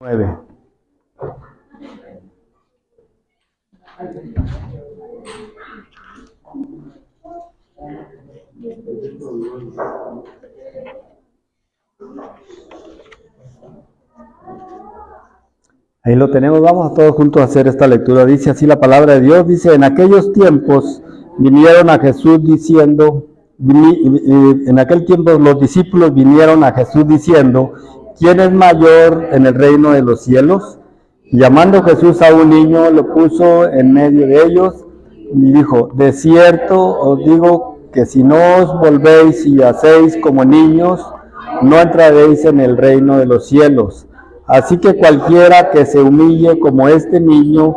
9. Ahí lo tenemos, vamos a todos juntos a hacer esta lectura. Dice así la palabra de Dios, dice: en aquellos tiempos vinieron a Jesús diciendo, en aquel tiempo los discípulos vinieron a Jesús diciendo: ¿quién es mayor en el reino de los cielos? Y llamando Jesús a un niño, lo puso en medio de ellos y dijo: de cierto os digo que si no os volvéis y hacéis como niños, no entraréis en el reino de los cielos. Así que cualquiera que se humille como este niño,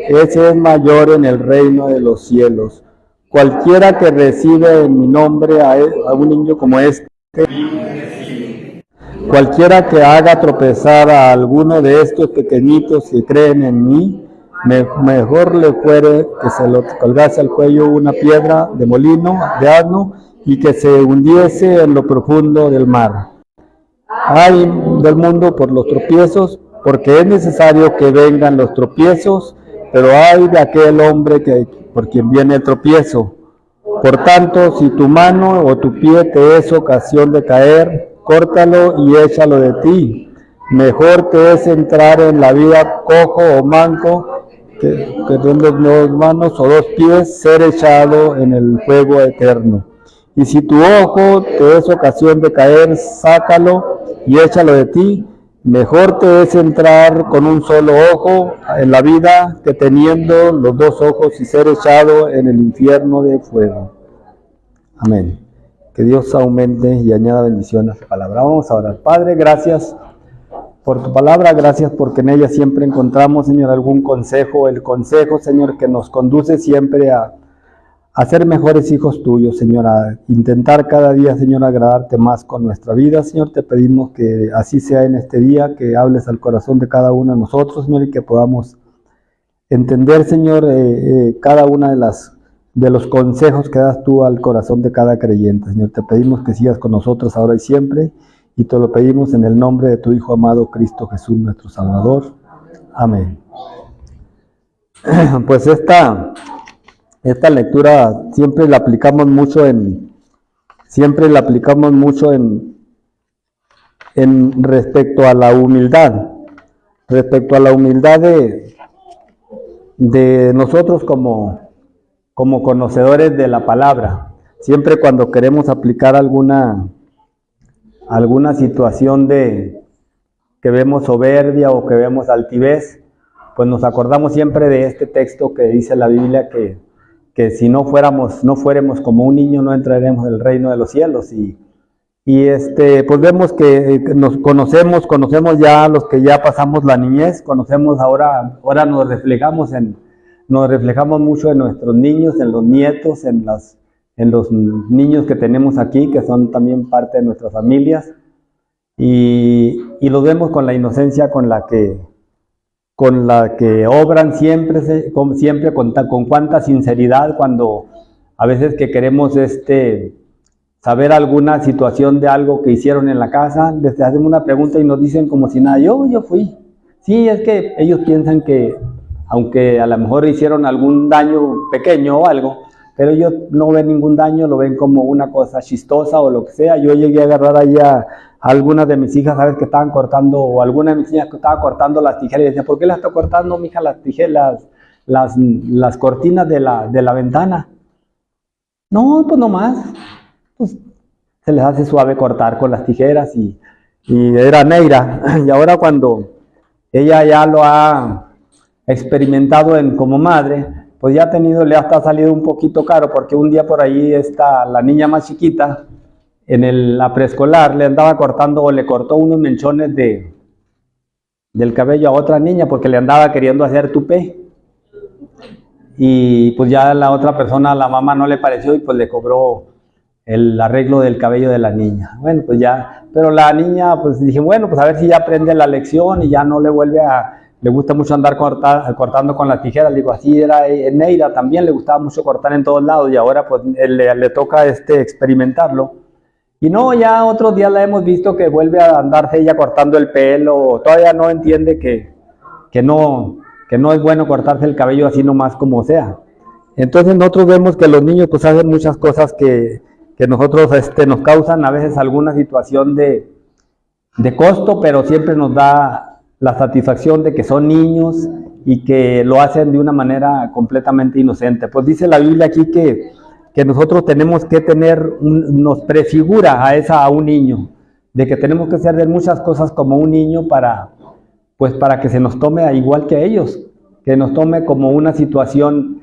ese es mayor en el reino de los cielos. Cualquiera que recibe en mi nombre a un niño como este, cualquiera que haga tropezar a alguno de estos pequeñitos que creen en mí, mejor le fuere que se lo colgase al cuello una piedra de molino de asno y que se hundiese en lo profundo del mar. Ay del mundo por los tropiezos, porque es necesario que vengan los tropiezos, pero ay de aquel hombre por quien viene el tropiezo. Por tanto, si tu mano o tu pie te es ocasión de caer, córtalo y échalo de ti. Mejor te es entrar en la vida cojo o manco que con dos manos o dos pies ser echado en el fuego eterno. Y si tu ojo te es ocasión de caer, sácalo y échalo de ti. Mejor te es entrar con un solo ojo en la vida que teniendo los dos ojos y ser echado en el infierno de fuego. Amén. Que Dios aumente y añada bendición a su palabra. Vamos a orar. Padre, gracias por tu palabra, gracias porque en ella siempre encontramos, Señor, algún consejo, el consejo, Señor, que nos conduce siempre a ser mejores hijos tuyos, Señor, a intentar cada día, Señor, agradarte más con nuestra vida. Señor, te pedimos que así sea en este día, que hables al corazón de cada uno de nosotros, Señor, y que podamos entender, Señor, cada una de los consejos que das tú al corazón de cada creyente. Señor, te pedimos que sigas con nosotros ahora y siempre, y te lo pedimos en el nombre de tu Hijo amado, Cristo Jesús, nuestro Salvador. Amén. Pues esta lectura siempre la aplicamos mucho en respecto a la humildad, de nosotros como conocedores de la palabra. Siempre cuando queremos aplicar alguna situación que vemos soberbia o que vemos altivez, pues nos acordamos siempre de este texto que dice la Biblia que si no fuéramos como un niño, no entraremos en el reino de los cielos. Y pues vemos que nos conocemos ya los que ya pasamos la niñez, conocemos ahora nos reflejamos mucho en nuestros niños, en los nietos, en los niños que tenemos aquí, que son también parte de nuestras familias, y los vemos con la inocencia con la que obran siempre con cuánta sinceridad, cuando a veces que queremos saber alguna situación de algo que hicieron en la casa, les hacemos una pregunta y nos dicen como si nada, yo fui. Sí, es que ellos piensan que, aunque a lo mejor hicieron algún daño pequeño o algo, pero ellos no ven ningún daño, lo ven como una cosa chistosa o lo que sea. Yo llegué a agarrar ahí a algunas de mis hijas, ¿sabes? Que estaban cortando, o alguna de mis niñas que estaba cortando las tijeras, y decía: ¿por qué las está cortando, mija, las tijeras, las cortinas de la ventana? No, pues nomás, pues se les hace suave cortar con las tijeras, y era Neira, y ahora cuando ella ya lo ha experimentado como madre, pues ya le ha hasta salido un poquito caro, porque un día por ahí la niña más chiquita, en la preescolar, le andaba cortando, o le cortó unos mechones del cabello a otra niña, porque le andaba queriendo hacer tupé, y pues ya la otra persona, la mamá, no le pareció, y pues le cobró el arreglo del cabello de la niña. Bueno, pues ya, pero la niña, pues dije, bueno, pues a ver si ya aprende la lección y ya no le gusta mucho andar cortando con las tijeras. Digo, así era Neira, también le gustaba mucho cortar en todos lados, y ahora pues le toca experimentarlo. Y no, ya otros días la hemos visto que vuelve a andarse ella cortando el pelo, todavía no entiende que no es bueno cortarse el cabello así nomás como sea. Entonces nosotros vemos que los niños pues hacen muchas cosas que nosotros nos causan a veces alguna situación de costo, pero siempre nos da la satisfacción de que son niños y que lo hacen de una manera completamente inocente. Pues dice la Biblia aquí que nosotros tenemos que tener, nos prefigura a un niño, de que tenemos que hacer muchas cosas como un niño para que se nos tome igual que a ellos, que nos tome como una situación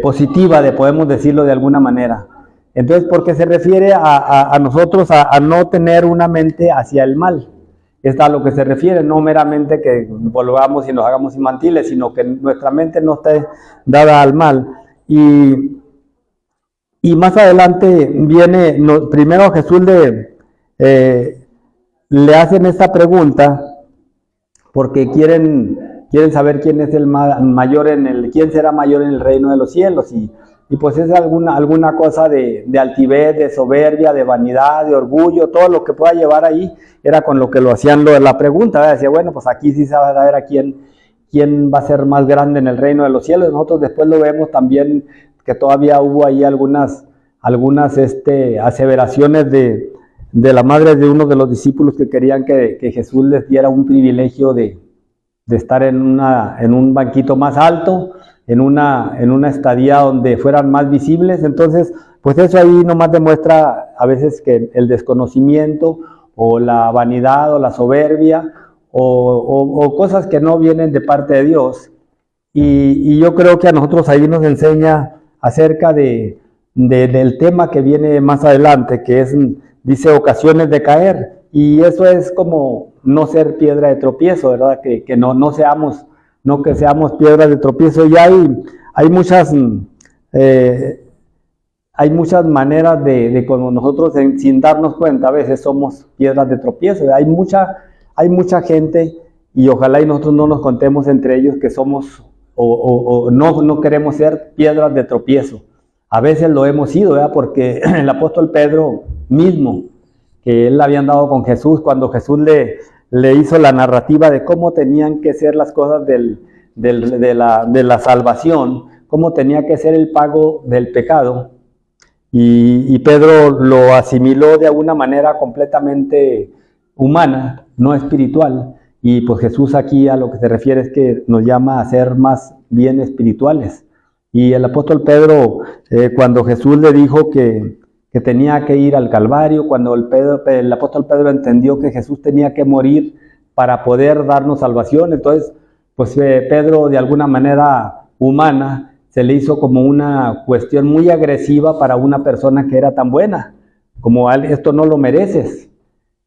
positiva, podemos decirlo de alguna manera. Entonces, porque se refiere a nosotros a no tener una mente hacia el mal. Es a lo que se refiere, no meramente que volvamos y nos hagamos infantiles, sino que nuestra mente no esté dada al mal. Y más adelante viene, primero Jesús le hacen esta pregunta porque quieren saber quién es el mayor quién será mayor en el reino de los cielos, y pues es alguna cosa de altivez, de soberbia, de vanidad, de orgullo, todo lo que pueda llevar ahí, era con lo que lo hacían la pregunta, ¿verdad? Decía, bueno, pues aquí sí se va a ver a quién va a ser más grande en el reino de los cielos. Nosotros después lo vemos también, que todavía hubo ahí algunas aseveraciones de la madre de uno de los discípulos que querían que Jesús les diera un privilegio de estar en un banquito más alto, en una estadía donde fueran más visibles. Entonces, pues eso ahí nomás demuestra a veces que el desconocimiento o la vanidad o la soberbia o cosas que no vienen de parte de Dios. Y yo creo que a nosotros ahí nos enseña acerca del tema que viene más adelante, que dice ocasiones de caer, y eso es como no ser piedra de tropiezo, ¿verdad? Que no seamos piedras de tropiezo. Y hay muchas maneras de como nosotros sin darnos cuenta a veces somos piedras de tropiezo. Hay mucha gente, y ojalá y nosotros no nos contemos entre ellos que somos o no queremos ser piedras de tropiezo. A veces lo hemos sido, ¿verdad? Porque el apóstol Pedro mismo, que él había andado con Jesús, cuando Jesús le hizo la narrativa de cómo tenían que ser las cosas de la salvación, cómo tenía que ser el pago del pecado, y Pedro lo asimiló de alguna manera completamente humana, no espiritual. Y pues Jesús aquí a lo que se refiere es que nos llama a ser más bien espirituales. Y el apóstol Pedro, cuando Jesús le dijo que tenía que ir al Calvario, cuando el apóstol Pedro entendió que Jesús tenía que morir para poder darnos salvación, entonces pues Pedro de alguna manera humana se le hizo como una cuestión muy agresiva para una persona que era tan buena, como esto no lo mereces,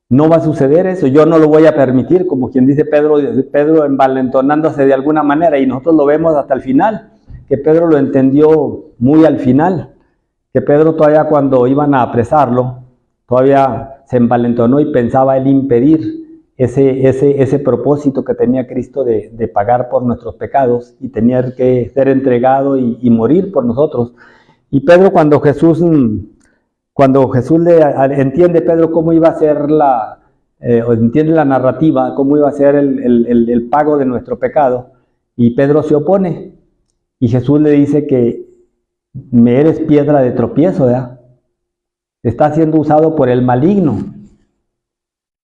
no va a suceder eso, yo no lo voy a permitir, como quien dice Pedro envalentonándose de alguna manera, y nosotros lo vemos hasta el final, que Pedro lo entendió muy al final, que Pedro todavía cuando iban a apresarlo, todavía se envalentonó y pensaba él impedir ese propósito que tenía Cristo de pagar por nuestros pecados y tenía que ser entregado y morir por nosotros. Y Pedro cuando Jesús entiende Pedro cómo iba a ser entiende la narrativa, cómo iba a ser el pago de nuestro pecado, y Pedro se opone, y Jesús le dice que me eres piedra de tropiezo, ¿verdad? Está siendo usado por el maligno.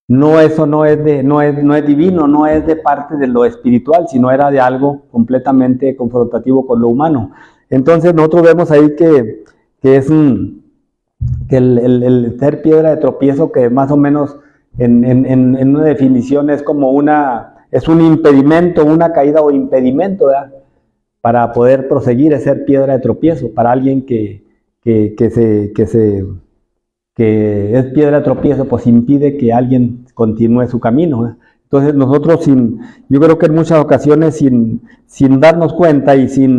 No, eso no es divino, no es de parte de lo espiritual, sino era de algo completamente confrontativo con lo humano. Entonces nosotros vemos ahí que el ser piedra de tropiezo, que más o menos en una definición es como es un impedimento, una caída o impedimento, ¿verdad? Para poder proseguir, es ser piedra de tropiezo para alguien que es piedra de tropiezo, pues impide que alguien continúe su camino, ¿eh? Entonces nosotros yo creo que en muchas ocasiones sin darnos cuenta y sin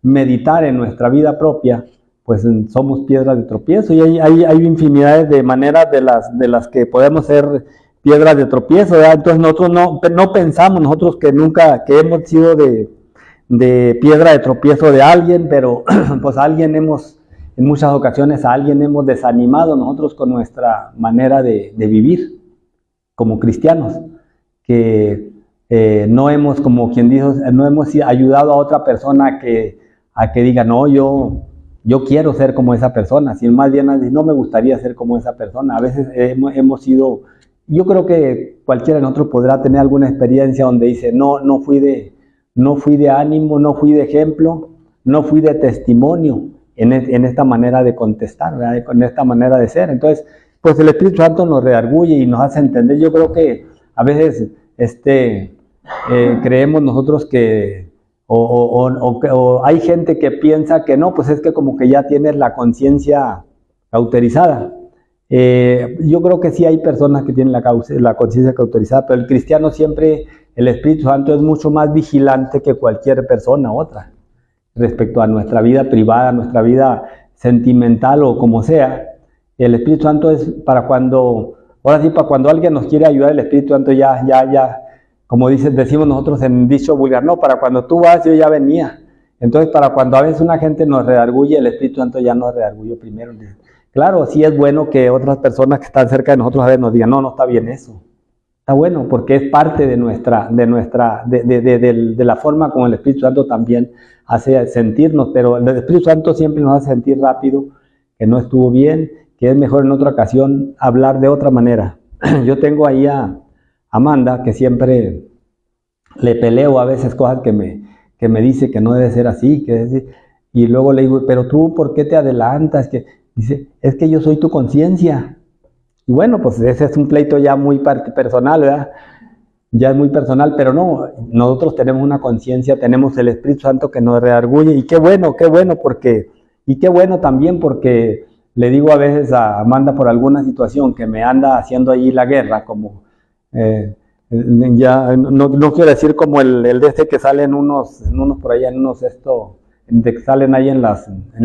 meditar en nuestra vida propia, pues somos piedras de tropiezo, y hay infinidades de maneras de las que podemos ser piedras de tropiezo, ¿verdad? Entonces nosotros no pensamos nosotros que hemos sido de piedra de tropiezo de alguien, pero pues alguien hemos en muchas ocasiones a alguien hemos desanimado nosotros con nuestra manera de vivir como cristianos, que no hemos, como quien dijo, no hemos ayudado a otra persona a que diga, no, yo quiero ser como esa persona, sino más bien no me gustaría ser como esa persona. A veces hemos sido, yo creo que cualquiera de nosotros podrá tener alguna experiencia donde dice, no fui de ánimo, no fui de ejemplo, no fui de testimonio en esta manera de contestar, ¿verdad? En esta manera de ser. Entonces, pues el Espíritu Santo nos redarguye y nos hace entender. Yo creo que a veces creemos nosotros que o hay gente que piensa que no, pues es que como que ya tienes la conciencia cauterizada. Yo creo que sí hay personas que tienen la conciencia cauterizada, pero el cristiano siempre, el Espíritu Santo es mucho más vigilante que cualquier persona otra respecto a nuestra vida privada, nuestra vida sentimental o como sea. El Espíritu Santo es para cuando, ahora sí, para cuando alguien nos quiere ayudar, el Espíritu Santo ya, como decimos nosotros en dicho vulgar, no, para cuando tú vas yo ya venía. Entonces, para cuando a veces una gente nos redarguye, el Espíritu Santo ya nos redarguyó primero. Claro, sí es bueno que otras personas que están cerca de nosotros a veces nos digan, no está bien eso. Está bueno, porque es parte de la forma como el Espíritu Santo también hace sentirnos, pero el Espíritu Santo siempre nos hace sentir rápido, que no estuvo bien, que es mejor en otra ocasión hablar de otra manera. Yo tengo ahí a Amanda, que siempre le peleo a veces cosas que me dice que no debe ser así, y luego le digo, pero tú, ¿por qué te adelantas? Dice, es que yo soy tu conciencia. Y bueno, pues ese es un pleito ya muy personal, ¿verdad? Ya es muy personal, pero no, nosotros tenemos una conciencia, tenemos el Espíritu Santo que nos redarguye, y qué bueno, y qué bueno también porque le digo a veces a Amanda por alguna situación que me anda haciendo ahí la guerra, como, ya, no quiero decir como el de este que salen unos por allá, que salen ahí en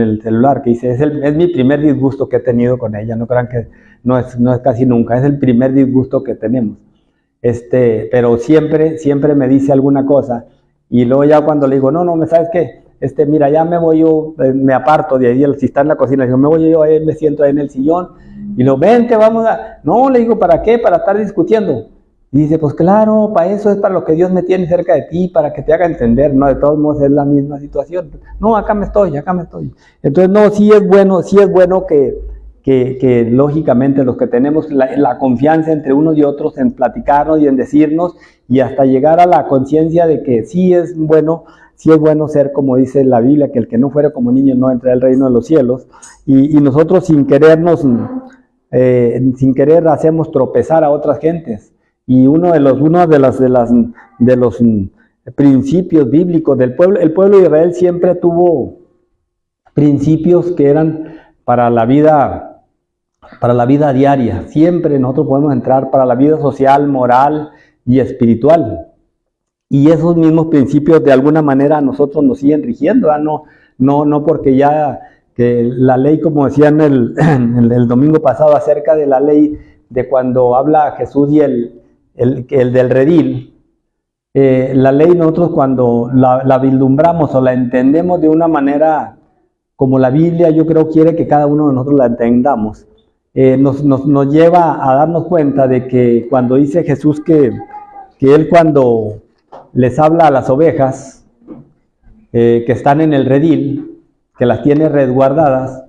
el celular, que dice, es mi primer disgusto que he tenido con ella, no crean que no es casi nunca, es el primer disgusto que tenemos. Pero siempre me dice alguna cosa, y luego ya cuando le digo, no, ¿sabes qué? Mira, ya me voy yo, me aparto de ahí, si está en la cocina, digo, me voy yo, ahí me siento ahí en el sillón, y lo vente, vamos no, le digo, ¿para qué? Para estar discutiendo. Y dice, pues claro, para eso es para lo que Dios me tiene cerca de ti, para que te haga entender, ¿no? De todos modos es la misma situación. No, acá me estoy. Entonces, no, sí es bueno que lógicamente los que tenemos la confianza entre unos y otros en platicarnos y en decirnos y hasta llegar a la conciencia de que sí es bueno ser como dice la Biblia, que el que no fuera como niño no entrará al reino de los cielos, y nosotros sin querer hacemos tropezar a otras gentes. Y uno de los principios bíblicos del pueblo, el pueblo de Israel siempre tuvo principios que eran para la vida diaria. Siempre nosotros podemos entrar para la vida social, moral y espiritual. Y esos mismos principios de alguna manera a nosotros nos siguen rigiendo, ¿verdad? No porque ya que la ley, como decían el domingo pasado acerca de la ley, de cuando habla Jesús y el del redil, la ley nosotros cuando la vislumbramos o la entendemos de una manera como la Biblia yo creo quiere que cada uno de nosotros la entendamos, nos lleva a darnos cuenta de que cuando dice Jesús que Él cuando les habla a las ovejas que están en el redil, que las tiene resguardadas,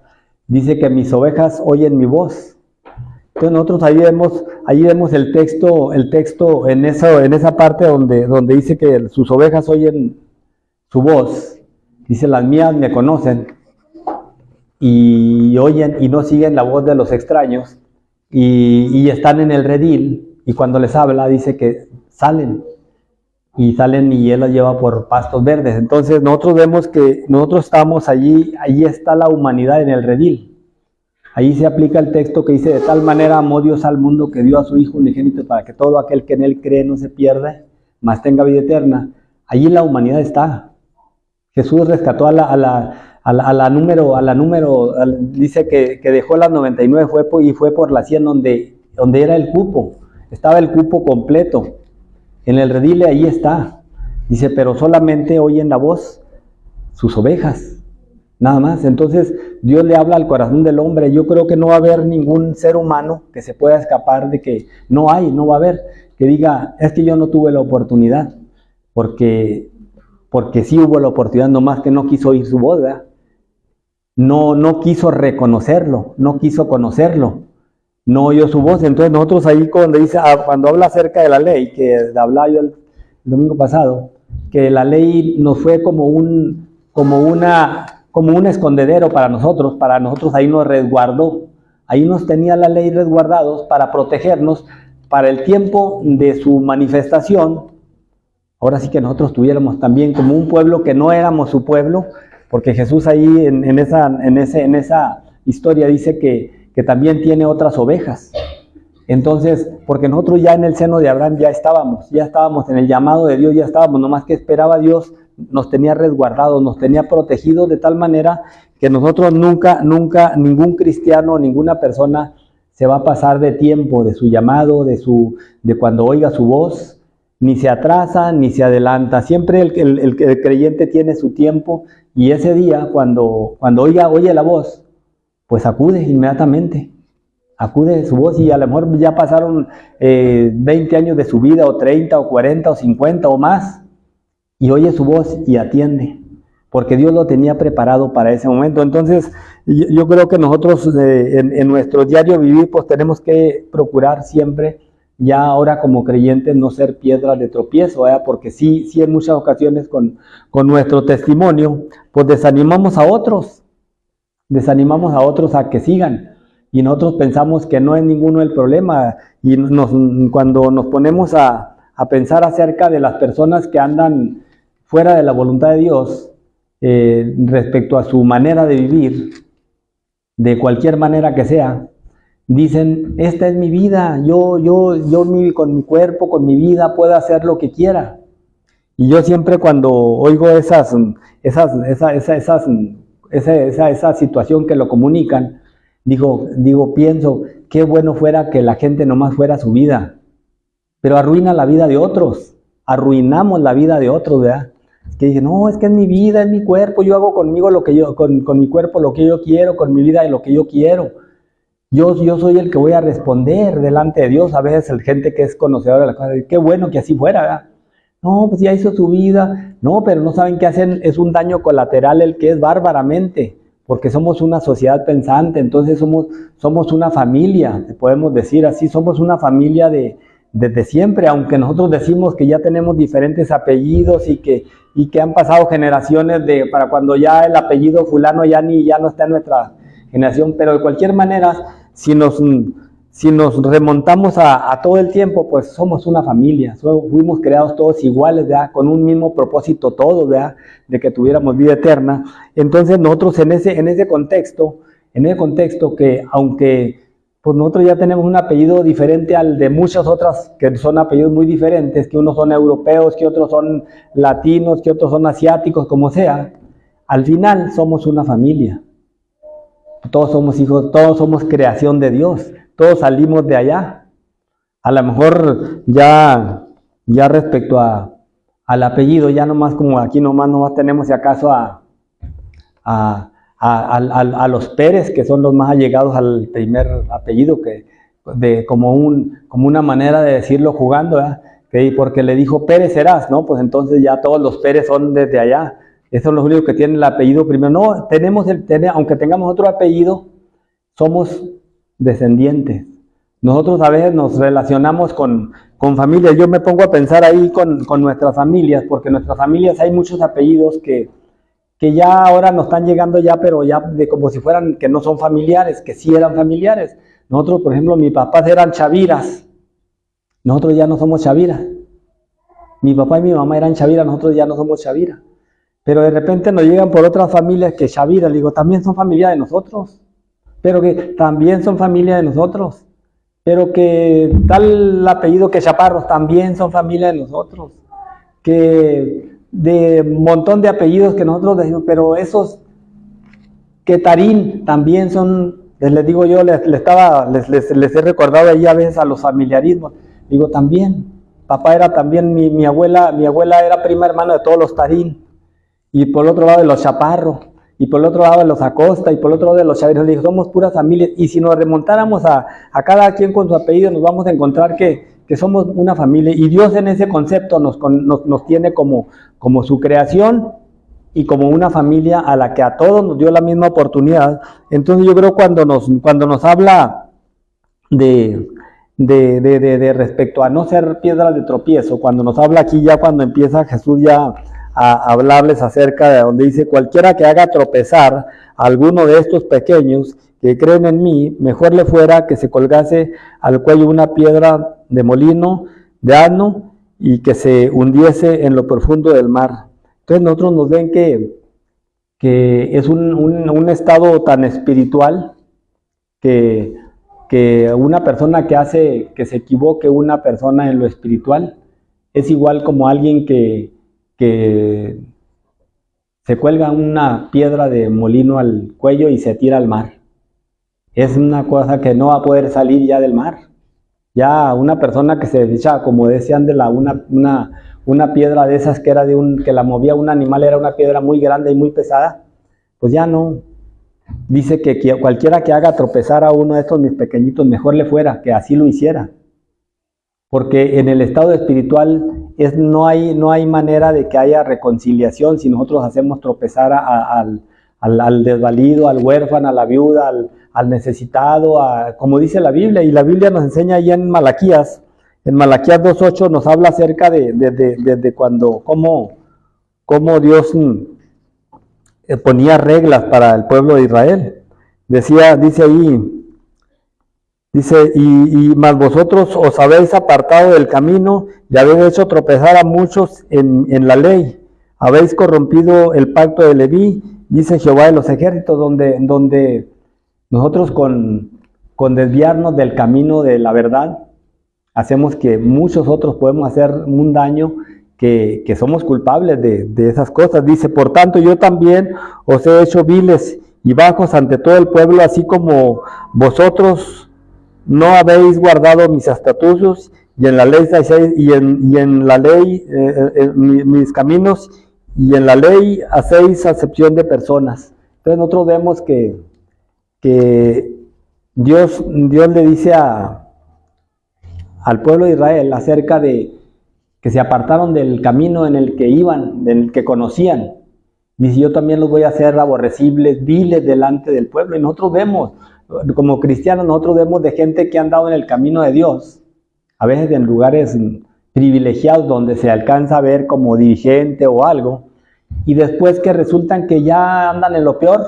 dice que mis ovejas oyen mi voz. Entonces nosotros ahí vemos el texto en esa parte donde dice que sus ovejas oyen su voz. Dice, las mías me conocen y oyen y no siguen la voz de los extraños y están en el redil, y cuando les habla dice que salen y Él las lleva por pastos verdes. Entonces nosotros vemos que nosotros estamos allí está la humanidad en el redil. Ahí se aplica el texto que dice, de tal manera amó Dios al mundo que dio a su Hijo unigénito para que todo aquel que en Él cree no se pierda, mas tenga vida eterna. Allí la humanidad está. Jesús rescató dice que dejó las 99 y fue por la 100 donde era el cupo. Estaba el cupo completo. En el redil ahí está. Dice, pero solamente oyen la voz sus ovejas. nada más. Entonces Dios le habla al corazón del hombre. Yo creo que no va a haber ningún ser humano que se pueda escapar de que no va a haber, que diga, es que yo no tuve la oportunidad, porque sí hubo la oportunidad, nomás que no quiso oír su voz, ¿verdad? No quiso reconocerlo, no quiso conocerlo, no oyó su voz. Entonces nosotros ahí cuando habla acerca de la ley, que hablaba yo el domingo pasado, que la ley nos fue como un escondedero para nosotros ahí nos resguardó, ahí nos tenía la ley resguardados para protegernos para el tiempo de su manifestación. Ahora sí que nosotros tuviéramos también como un pueblo que no éramos su pueblo, porque Jesús ahí en esa historia dice que también tiene otras ovejas. Entonces, porque nosotros ya en el seno de Abraham ya estábamos en el llamado de Dios, ya estábamos, nomás que esperaba Dios, nos tenía resguardados, nos tenía protegidos de tal manera que nosotros nunca, ningún cristiano, ninguna persona se va a pasar de tiempo, de su llamado, de cuando oiga su voz, ni se atrasa, ni se adelanta. Siempre el creyente tiene su tiempo, y ese día, cuando oye la voz, pues acude inmediatamente. Acude de su voz, y a lo mejor ya pasaron 20 años de su vida, o 30, o 40, o 50, o más, y oye su voz y atiende, porque Dios lo tenía preparado para ese momento. Entonces, yo creo que nosotros en nuestro diario vivir, pues tenemos que procurar siempre, ya ahora como creyentes, no ser piedras de tropiezo, ¿verdad? Porque sí en muchas ocasiones con nuestro testimonio, pues desanimamos a otros a que sigan. Y nosotros pensamos que no es ninguno el problema, y cuando nos ponemos a pensar acerca de las personas que andan fuera de la voluntad de Dios, respecto a su manera de vivir, de cualquier manera que sea, dicen, esta es mi vida, yo con mi cuerpo, con mi vida, puedo hacer lo que quiera. Y yo siempre cuando oigo esa situación que lo comunican, pienso, qué bueno fuera que la gente nomás fuera su vida, pero arruina la vida de otros, arruinamos la vida de otros, ¿verdad? Que dicen, no, es que es mi vida, es mi cuerpo, yo hago conmigo con mi cuerpo lo que yo quiero, con mi vida lo que yo quiero. Yo soy el que voy a responder delante de Dios. A veces la gente que es conocedora de la cosa, qué bueno que así fuera, ¿verdad? No, pues ya hizo su vida. No, pero no saben qué hacen, es un daño colateral el que es bárbaramente, porque somos una sociedad pensante. Entonces somos una familia, podemos decir así, somos una familia desde siempre, aunque nosotros decimos que ya tenemos diferentes apellidos y que han pasado generaciones para cuando ya el apellido fulano ya no está en nuestra generación. Pero de cualquier manera, si nos remontamos a todo el tiempo, pues somos una familia, fuimos creados todos iguales, ¿verdad? Con un mismo propósito todos, ¿verdad? De que tuviéramos vida eterna. Entonces nosotros en ese contexto que aunque pues nosotros ya tenemos un apellido diferente al de muchas otras que son apellidos muy diferentes, que unos son europeos, que otros son latinos, que otros son asiáticos, como sea, al final somos una familia. Todos somos hijos, todos somos creación de Dios, todos salimos de allá. A lo mejor ya respecto al apellido, ya nomás como aquí nomás tenemos si acaso a los Pérez, que son los más allegados al primer apellido, como una manera de decirlo jugando, ¿verdad? Porque le dijo Pérez serás, ¿no? Pues entonces ya todos los Pérez son desde allá. Esos son los únicos que tienen el apellido primero. No, aunque tengamos otro apellido, somos descendientes. Nosotros a veces nos relacionamos con familias. Yo me pongo a pensar ahí con nuestras familias, porque en nuestras familias hay muchos apellidos que ya ahora nos están llegando ya, pero ya como si fueran que no son familiares, que sí eran familiares. Nosotros, por ejemplo, mis papás eran Chaviras. Nosotros ya no somos Chaviras. Mi papá y mi mamá eran Chaviras, nosotros ya no somos Chaviras. Pero de repente nos llegan por otras familias que Chaviras, le digo, también son familia de nosotros. Pero que también son familia de nosotros. Pero que tal apellido que Chaparros también son familia de nosotros. Que de un montón de apellidos que nosotros decimos, pero esos que Tarín también son, les digo yo, les he recordado ahí a veces a los familiarismos. Digo, también, papá era también, mi abuela era prima hermana de todos los Tarín. Y por otro lado de los Chaparros, y por el otro lado de los Acosta, y por el otro lado de los Chaviros. Le dijo, somos puras familias, y si nos remontáramos a cada quien con su apellido, nos vamos a encontrar que somos una familia, y Dios en ese concepto nos tiene como su creación, y como una familia a la que a todos nos dio la misma oportunidad. Entonces yo creo cuando nos habla de respecto a no ser piedra de tropiezo, cuando nos habla aquí ya cuando empieza Jesús ya a hablarles acerca de donde dice, cualquiera que haga tropezar a alguno de estos pequeños que creen en mí, mejor le fuera que se colgase al cuello una piedra de molino, de asno, y que se hundiese en lo profundo del mar. Entonces nosotros nos ven que es un estado tan espiritual que una persona que se equivoque una persona en lo espiritual es igual como alguien que se cuelga una piedra de molino al cuello y se tira al mar. Es una cosa que no va a poder salir ya del mar. Ya una persona que se echa, como decían, una piedra de esas que era que la movía un animal, era una piedra muy grande y muy pesada, pues ya no. Dice que cualquiera que haga tropezar a uno de estos mis pequeñitos, mejor le fuera que así lo hiciera. Porque en el estado espiritual no hay manera de que haya reconciliación si nosotros hacemos tropezar al desvalido, al huérfano, a la viuda, al necesitado, como dice la Biblia. Y la Biblia nos enseña ahí en Malaquías 2:8 nos habla acerca de cómo Dios ponía reglas para el pueblo de Israel. Dice ahí, y mas vosotros os habéis apartado del camino y habéis hecho tropezar a muchos en la ley. Habéis corrompido el pacto de Leví, dice Jehová de los ejércitos, donde nosotros con desviarnos del camino de la verdad, hacemos que muchos otros podemos hacer un daño que somos culpables de esas cosas. Dice, por tanto yo también os he hecho viles y bajos ante todo el pueblo, así como vosotros no habéis guardado mis estatutos y en la ley y en la ley mis caminos, y en la ley hacéis acepción de personas. Entonces nosotros vemos que Dios le dice al pueblo de Israel acerca de que se apartaron del camino en el que iban, en el que conocían. Dice, yo también los voy a hacer aborrecibles, viles delante del pueblo. Y nosotros vemos, como cristianos, nosotros vemos de gente que ha andado en el camino de Dios, a veces en lugares privilegiados donde se alcanza a ver como dirigente o algo, y después que resultan que ya andan en lo peor,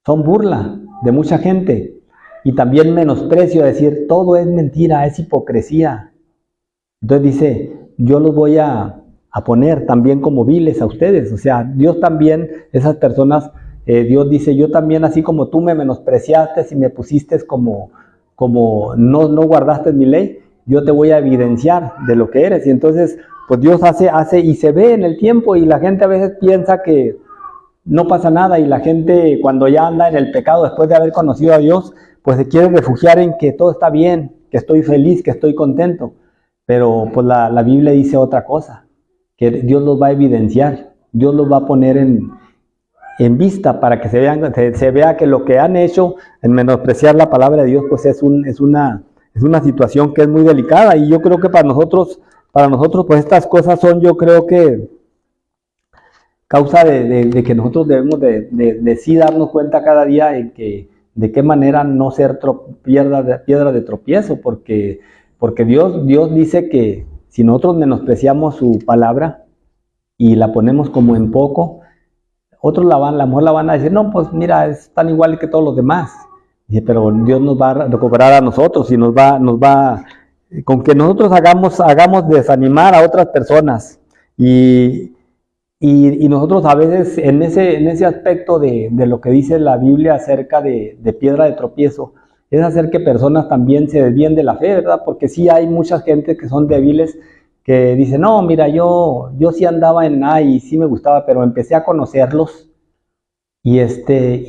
son burla de mucha gente, y también menosprecio, decir, todo es mentira, es hipocresía. Entonces dice, yo los voy a poner también como viles a ustedes. O sea, Dios también, esas personas, Dios dice, yo también, así como tú me menospreciaste y me pusiste como no guardaste mi ley, yo te voy a evidenciar de lo que eres. Y entonces, pues Dios hace y se ve en el tiempo, y la gente a veces piensa que no pasa nada, y la gente cuando ya anda en el pecado después de haber conocido a Dios, pues se quiere refugiar en que todo está bien, que estoy feliz, que estoy contento. Pero pues la Biblia dice otra cosa, que Dios los va a evidenciar, Dios los va a poner en vista para que se vea que lo que han hecho en menospreciar la palabra de Dios, pues es una situación que es muy delicada. Y yo creo que para nosotros pues estas cosas son, yo creo que causa de que nosotros debemos de sí darnos cuenta cada día de qué manera no ser piedra de tropiezo, porque Dios dice que si nosotros menospreciamos su palabra y la ponemos como en poco, otros a lo mejor la van a decir, no, pues mira, es tan igual que todos los demás. Dice, pero Dios nos va a recuperar a nosotros y nos va con que nosotros hagamos desanimar a otras personas. Y nosotros a veces en ese aspecto de lo que dice la Biblia acerca de piedra de tropiezo, es hacer que personas también se desvíen de la fe, ¿verdad? Porque sí hay mucha gente que son débiles, que dicen, no, mira, yo sí andaba en A y sí me gustaba, pero empecé a conocerlos y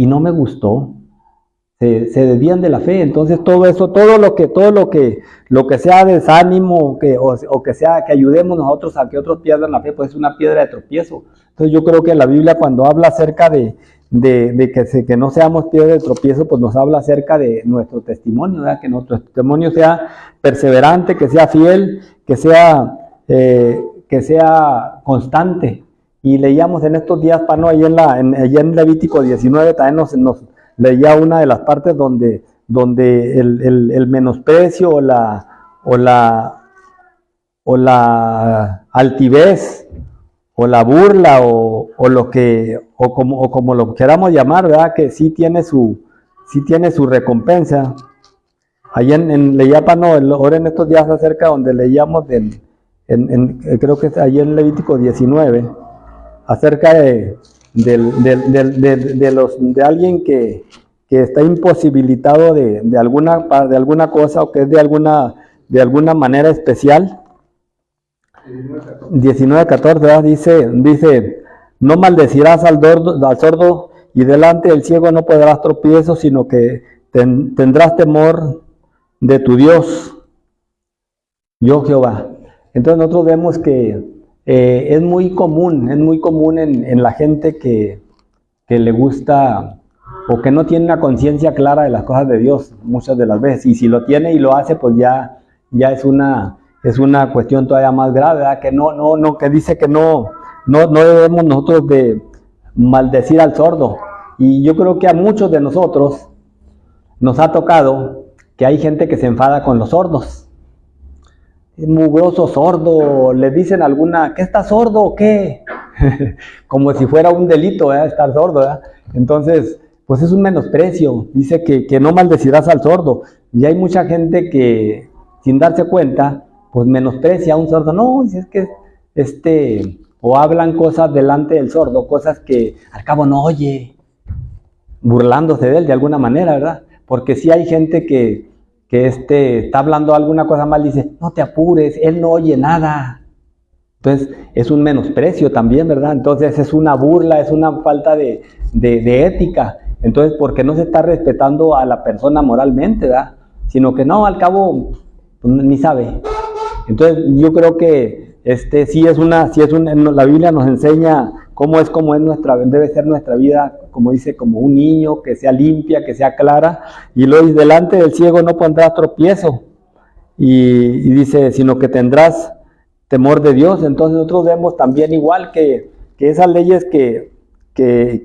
no me gustó. Se desvían de la fe. Entonces todo eso, todo lo que sea desánimo o que sea que ayudemos nosotros a que otros pierdan la fe, pues es una piedra de tropiezo. Entonces yo creo que la Biblia, cuando habla acerca de que no seamos piedra de tropiezo, pues nos habla acerca de nuestro testimonio, ¿verdad? Que nuestro testimonio sea perseverante, que sea fiel, que sea constante. Y leíamos en estos días, Pano, allá en Levítico 19, también nos leía una de las partes donde el menosprecio o la altivez o la burla o como lo queramos llamar, ¿verdad? Que sí tiene su recompensa. Allá leía Pano, ahora en estos días acerca donde leíamos creo que es allá en Levítico 19, acerca de alguien que está imposibilitado de alguna cosa o que es de alguna manera especial. 19:14 dice, no maldecirás al sordo y delante del ciego no podrás tropiezo, sino que tendrás temor de tu Dios, yo Jehová. Entonces nosotros vemos que es muy común en la gente que le gusta o que no tiene una conciencia clara de las cosas de Dios muchas de las veces, y si lo tiene y lo hace, pues ya es una cuestión todavía más grave, ¿verdad? Que dice que no debemos nosotros de maldecir al sordo. Y yo creo que a muchos de nosotros nos ha tocado que hay gente que se enfada con los sordos. Mugroso sordo, le dicen ¿qué está sordo o qué? Como si fuera un delito, ¿verdad? Estar sordo, ¿verdad? Entonces, pues es un menosprecio. Dice que no maldecirás al sordo. Y hay mucha gente que, sin darse cuenta, pues menosprecia a un sordo. No, si es que o hablan cosas delante del sordo, cosas que al cabo no oye, burlándose de él de alguna manera, ¿verdad? Porque sí hay gente que está hablando alguna cosa mal, dice, no te apures, él no oye nada. Entonces, es un menosprecio también, ¿verdad? Entonces, es una burla, es una falta de ética. Entonces, porque no se está respetando a la persona moralmente, ¿verdad? Sino que no, al cabo, pues, ni sabe. Entonces, yo creo que la Biblia nos enseña cómo debe ser nuestra vida, como dice, como un niño, que sea limpia, que sea clara, y luego delante del ciego no pondrás tropiezo, y dice, sino que tendrás temor de Dios. Entonces nosotros vemos también igual que esas leyes que le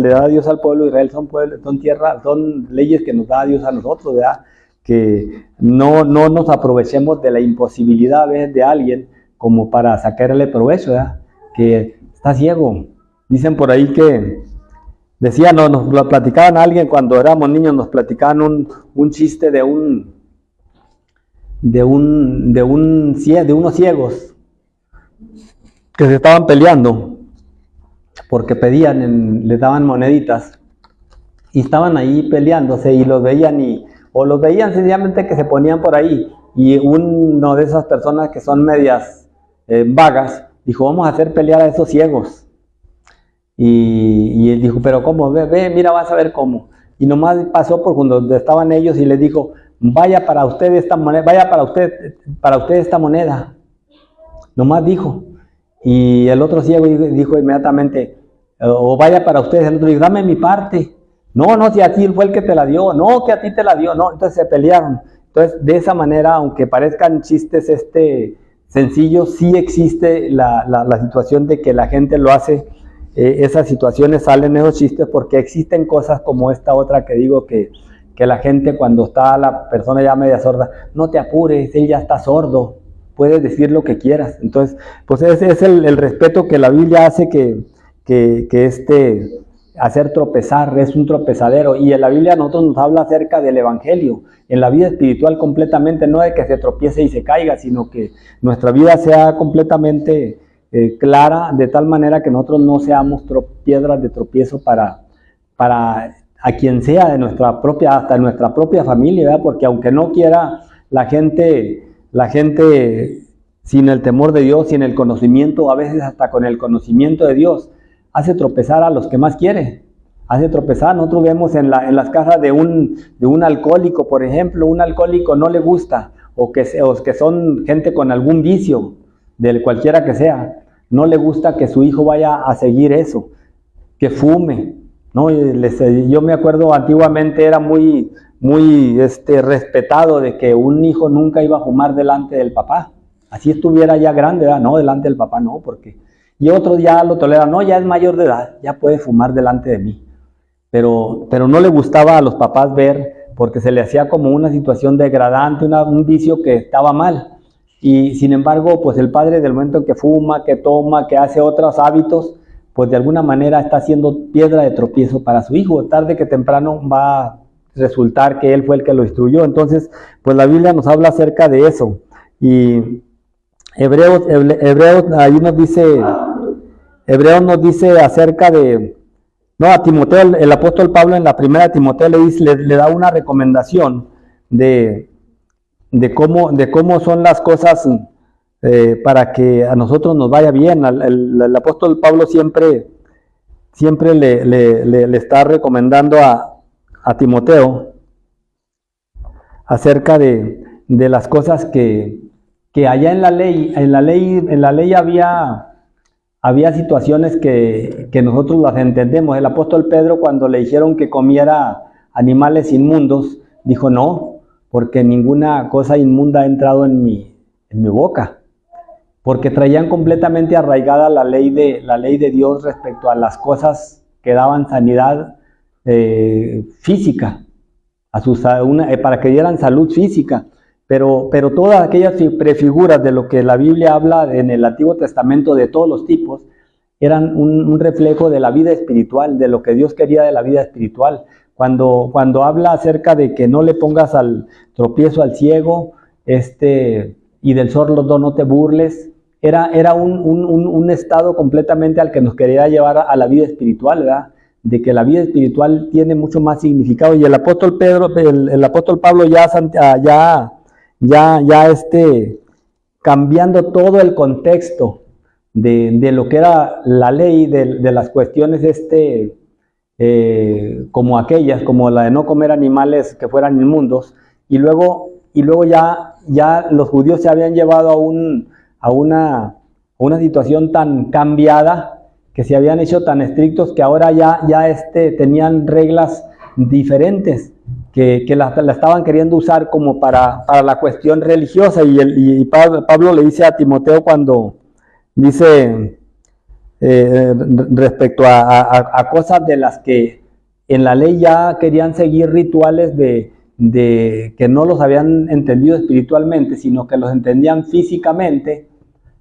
da Dios al pueblo de Israel son leyes que nos da Dios a nosotros, ¿verdad? Que no nos aprovechemos de la imposibilidad a veces de alguien como para sacarle provecho, ¿verdad? Que está ciego. Dicen por ahí que decían, nos lo platicaban a alguien cuando éramos niños, nos platicaban un chiste de unos ciegos que se estaban peleando porque les daban moneditas y estaban ahí peleándose y los veían los veían sencillamente que se ponían por ahí, y uno de esas personas que son medias vagas dijo, vamos a hacer pelear a esos ciegos. Y él dijo, pero ¿cómo? Ve, mira, vas a ver cómo. Y nomás pasó por donde estaban ellos y les dijo, vaya para usted esta moneda. Nomás dijo. Y el otro ciego dijo inmediatamente, o vaya para ustedes. El otro dijo, dame mi parte. No, si a ti fue el que te la dio. No, que a ti te la dio. No, entonces se pelearon. Entonces, de esa manera, aunque parezcan chistes sencillos, sí existe la situación de que la gente lo hace. Esas situaciones salen esos chistes porque existen cosas como esta otra que digo que la gente, cuando está la persona ya media sorda, no te apures, él ya está sordo, puedes decir lo que quieras. Entonces, pues ese es el respeto que la Biblia hace hacer tropezar, es un tropezadero. Y en la Biblia nosotros nos habla acerca del Evangelio, en la vida espiritual completamente, no de que se tropiece y se caiga, sino que nuestra vida sea completamente clara, de tal manera que nosotros no seamos piedras de tropiezo para a quien sea hasta nuestra propia familia, ¿verdad? Porque aunque no quiera la gente sin el temor de Dios, sin el conocimiento, a veces hasta con el conocimiento de Dios, hace tropezar a los que más quiere, hace tropezar. Nosotros vemos en las casas de un alcohólico, por ejemplo, un alcohólico no le gusta, o que son gente con algún vicio, del cualquiera que sea, no le gusta que su hijo vaya a seguir eso. que fume, ¿no? Yo me acuerdo antiguamente era muy respetado de que un hijo nunca iba a fumar delante del papá. Así estuviera ya grande, ¿verdad? No, delante del papá no, porque... Y otros ya lo toleran, no, ya es mayor de edad, ya puede fumar delante de mí. Pero no le gustaba a los papás ver, porque se le hacía como una situación degradante, un vicio que estaba mal. Y sin embargo, pues el padre del momento que fuma, que toma, que hace otros hábitos, pues de alguna manera está haciendo piedra de tropiezo para su hijo. Tarde que temprano va a resultar que él fue el que lo instruyó. Entonces, pues la Biblia nos habla acerca de eso. Y Hebreos ahí nos dice, Hebreos nos dice acerca de, no, a Timoteo, el apóstol Pablo en la primera de Timoteo le da una recomendación de cómo son las cosas para que a nosotros nos vaya bien. El apóstol Pablo siempre le está recomendando a Timoteo acerca de las cosas que allá en la ley había situaciones que nosotros las entendemos. El apóstol Pedro, cuando le dijeron que comiera animales inmundos, dijo no, porque ninguna cosa inmunda ha entrado en mi boca, porque traían completamente arraigada la ley de Dios respecto a las cosas que daban sanidad física, para que dieran salud física. Pero todas aquellas prefiguras de lo que la Biblia habla en el Antiguo Testamento de todos los tipos, eran un reflejo de la vida espiritual, de lo que Dios quería de la vida espiritual. Cuando habla acerca de que no le pongas al tropiezo al ciego, y del sordo no te burles, era un estado completamente al que nos quería llevar a la vida espiritual, ¿verdad? De que la vida espiritual tiene mucho más significado. Y el apóstol Pablo cambiando todo el contexto de lo que era la ley, de las cuestiones como aquellas, como la de no comer animales que fueran inmundos, y luego ya los judíos se habían llevado a una situación tan cambiada, que se habían hecho tan estrictos, que ahora ya tenían reglas diferentes, que la estaban queriendo usar como para la cuestión religiosa. Y Pablo le dice a Timoteo, cuando dice respecto a cosas de las que en la ley ya querían seguir rituales de que no los habían entendido espiritualmente, sino que los entendían físicamente,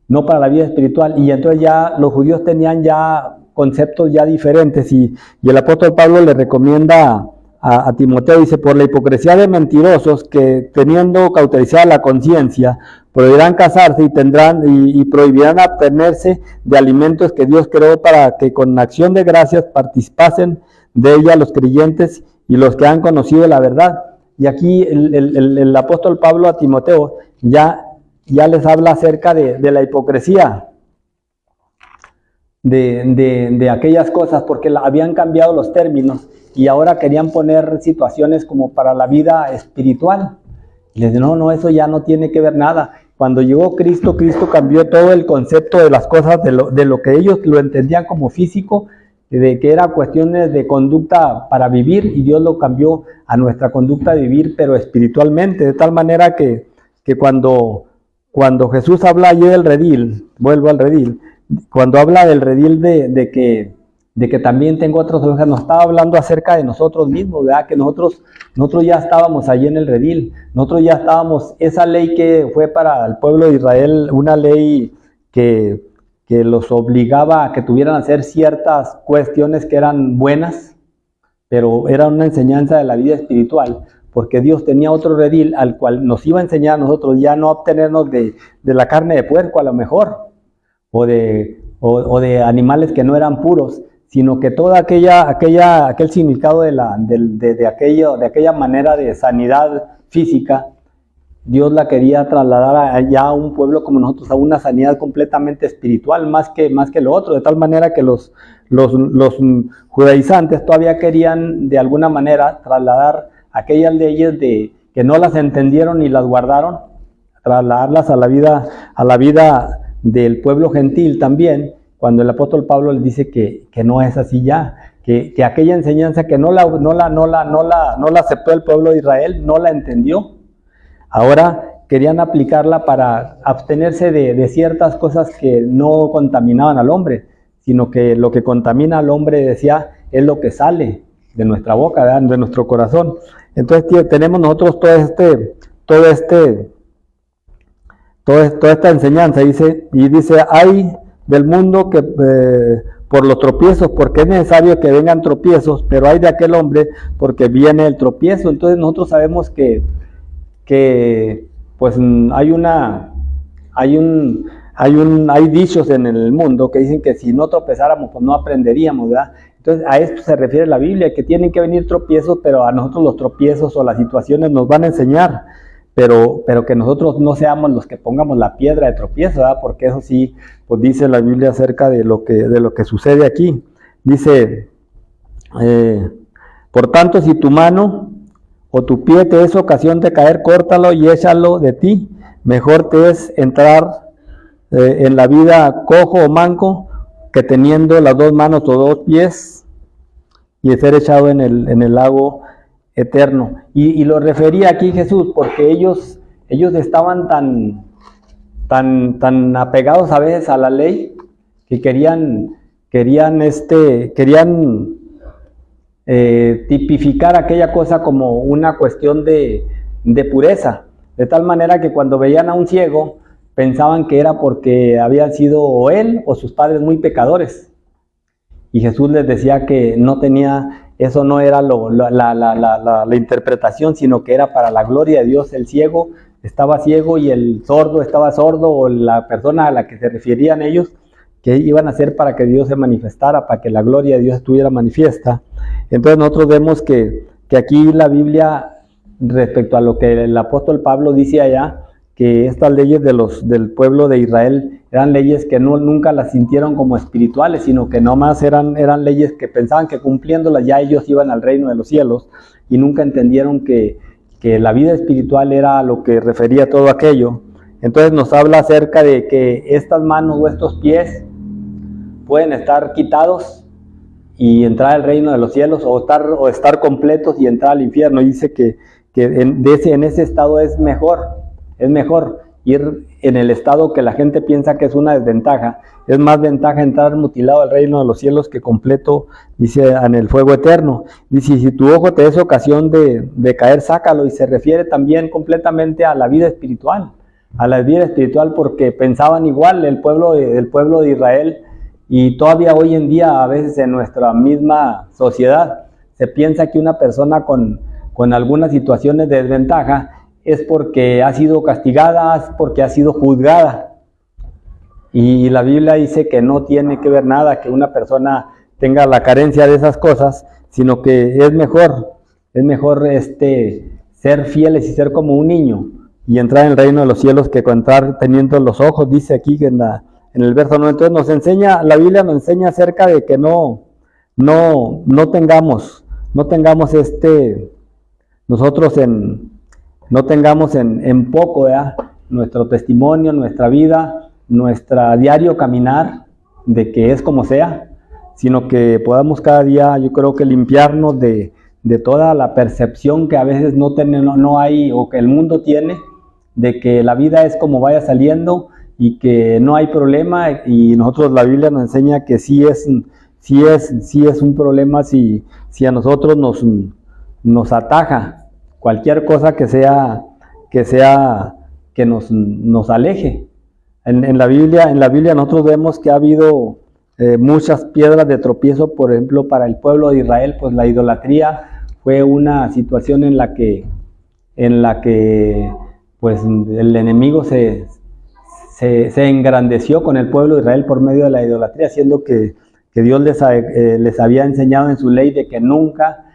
no para la vida espiritual. Y entonces ya los judíos tenían ya conceptos ya diferentes, y el apóstol Pablo le recomienda a Timoteo, dice: por la hipocresía de mentirosos que, teniendo cauterizada la conciencia, prohibirán casarse y prohibirán abstenerse de alimentos que Dios creó, para que con acción de gracias participasen de ella los creyentes y los que han conocido la verdad. Y aquí el apóstol Pablo a Timoteo ya les habla acerca de la hipocresía de aquellas cosas, porque habían cambiado los términos y ahora querían poner situaciones como para la vida espiritual. Y les digo, no, eso ya no tiene que ver nada. Cuando llegó Cristo cambió todo el concepto de las cosas, de lo que ellos lo entendían como físico, de que era cuestiones de conducta para vivir, y Dios lo cambió a nuestra conducta de vivir, pero espiritualmente, de tal manera que cuando Jesús habla allí del redil, vuelvo al redil, cuando habla del redil de que también tengo otras ovejas, nos estaba hablando acerca de nosotros mismos, ¿verdad? Que nosotros ya estábamos allí en el redil, nosotros ya estábamos, esa ley que fue para el pueblo de Israel, una ley que los obligaba a que tuvieran que hacer ciertas cuestiones que eran buenas, pero era una enseñanza de la vida espiritual, porque Dios tenía otro redil al cual nos iba a enseñar a nosotros ya no obtenernos de la carne de puerco a lo mejor, o de animales que no eran puros, sino que toda aquel significado de aquella manera de sanidad física, Dios la quería trasladar ya a un pueblo como nosotros, a una sanidad completamente espiritual, más que lo otro, de tal manera que los judaizantes todavía querían de alguna manera trasladar aquellas leyes que no las entendieron y las guardaron, trasladarlas a la vida del pueblo gentil también, cuando el apóstol Pablo les dice que no es así ya, que aquella enseñanza que no la aceptó el pueblo de Israel, no la entendió. Ahora querían aplicarla para abstenerse de ciertas cosas que no contaminaban al hombre, sino que lo que contamina al hombre, decía, es lo que sale de nuestra boca, ¿verdad? De nuestro corazón. Entonces tenemos nosotros toda esta enseñanza, dice, hay del mundo que por los tropiezos, porque es necesario que vengan tropiezos, pero hay de aquel hombre porque viene el tropiezo. Entonces nosotros sabemos que pues hay dichos en el mundo que dicen que si no tropezáramos, pues no aprenderíamos, ¿verdad? Entonces a esto se refiere la Biblia, que tienen que venir tropiezos, pero a nosotros los tropiezos o las situaciones nos van a enseñar, pero que nosotros no seamos los que pongamos la piedra de tropiezo, ¿verdad? Porque eso sí, pues dice la Biblia acerca de lo que sucede aquí. Dice, por tanto, si tu mano o tu pie te es ocasión de caer, córtalo y échalo de ti. Mejor te es entrar en la vida cojo o manco, que teniendo las dos manos o dos pies y ser echado en el lago eterno. Y lo refería aquí Jesús, porque ellos estaban tan apegados a veces a la ley, que querían tipificar aquella cosa como una cuestión de pureza, de tal manera que cuando veían a un ciego, pensaban que era porque habían sido o él o sus padres muy pecadores. Y Jesús les decía que no tenía, eso no era la interpretación, sino que era para la gloria de Dios. El ciego estaba ciego y el sordo estaba sordo, o la persona a la que se referían ellos, que iban a hacer para que Dios se manifestara, para que la gloria de Dios estuviera manifiesta. Entonces nosotros vemos que aquí la Biblia, respecto a lo que el apóstol Pablo dice allá, que estas leyes del pueblo de Israel eran leyes que nunca las sintieron como espirituales, sino que nomás eran leyes que pensaban que cumpliéndolas ya ellos iban al reino de los cielos, y nunca entendieron que la vida espiritual era a lo que refería todo aquello. Entonces nos habla acerca de que estas manos o estos pies pueden estar quitados y entrar al reino de los cielos, o estar completos y entrar al infierno. Y dice que en ese estado es mejor ir en el estado que la gente piensa que es una desventaja. Es más ventaja entrar mutilado al reino de los cielos que completo, dice, en el fuego eterno. Dice, si tu ojo te es ocasión de caer, sácalo. Y se refiere también completamente a la vida espiritual, porque pensaban igual el pueblo de Israel. Y todavía hoy en día, a veces en nuestra misma sociedad, se piensa que una persona con algunas situaciones de desventaja es porque ha sido castigada, es porque ha sido juzgada. Y la Biblia dice que no tiene que ver nada que una persona tenga la carencia de esas cosas, sino que es mejor ser fieles y ser como un niño y entrar en el reino de los cielos que entrar teniendo los ojos, dice aquí en el verso 9. Entonces la Biblia nos enseña acerca de que no tengamos nosotros no tengamos en poco, ¿verdad?, nuestro testimonio, nuestra vida, nuestro diario caminar, de que es como sea, sino que podamos cada día, yo creo que limpiarnos de toda la percepción que a veces no hay, o que el mundo tiene, de que la vida es como vaya saliendo y que no hay problema. Y nosotros, la Biblia nos enseña que sí es un problema si a nosotros nos ataja cualquier cosa que nos aleje. En la Biblia nosotros vemos que ha habido muchas piedras de tropiezo. Por ejemplo, para el pueblo de Israel, pues la idolatría fue una situación en la que pues el enemigo se engrandeció con el pueblo de Israel por medio de la idolatría, siendo que Dios les había enseñado en su ley de que nunca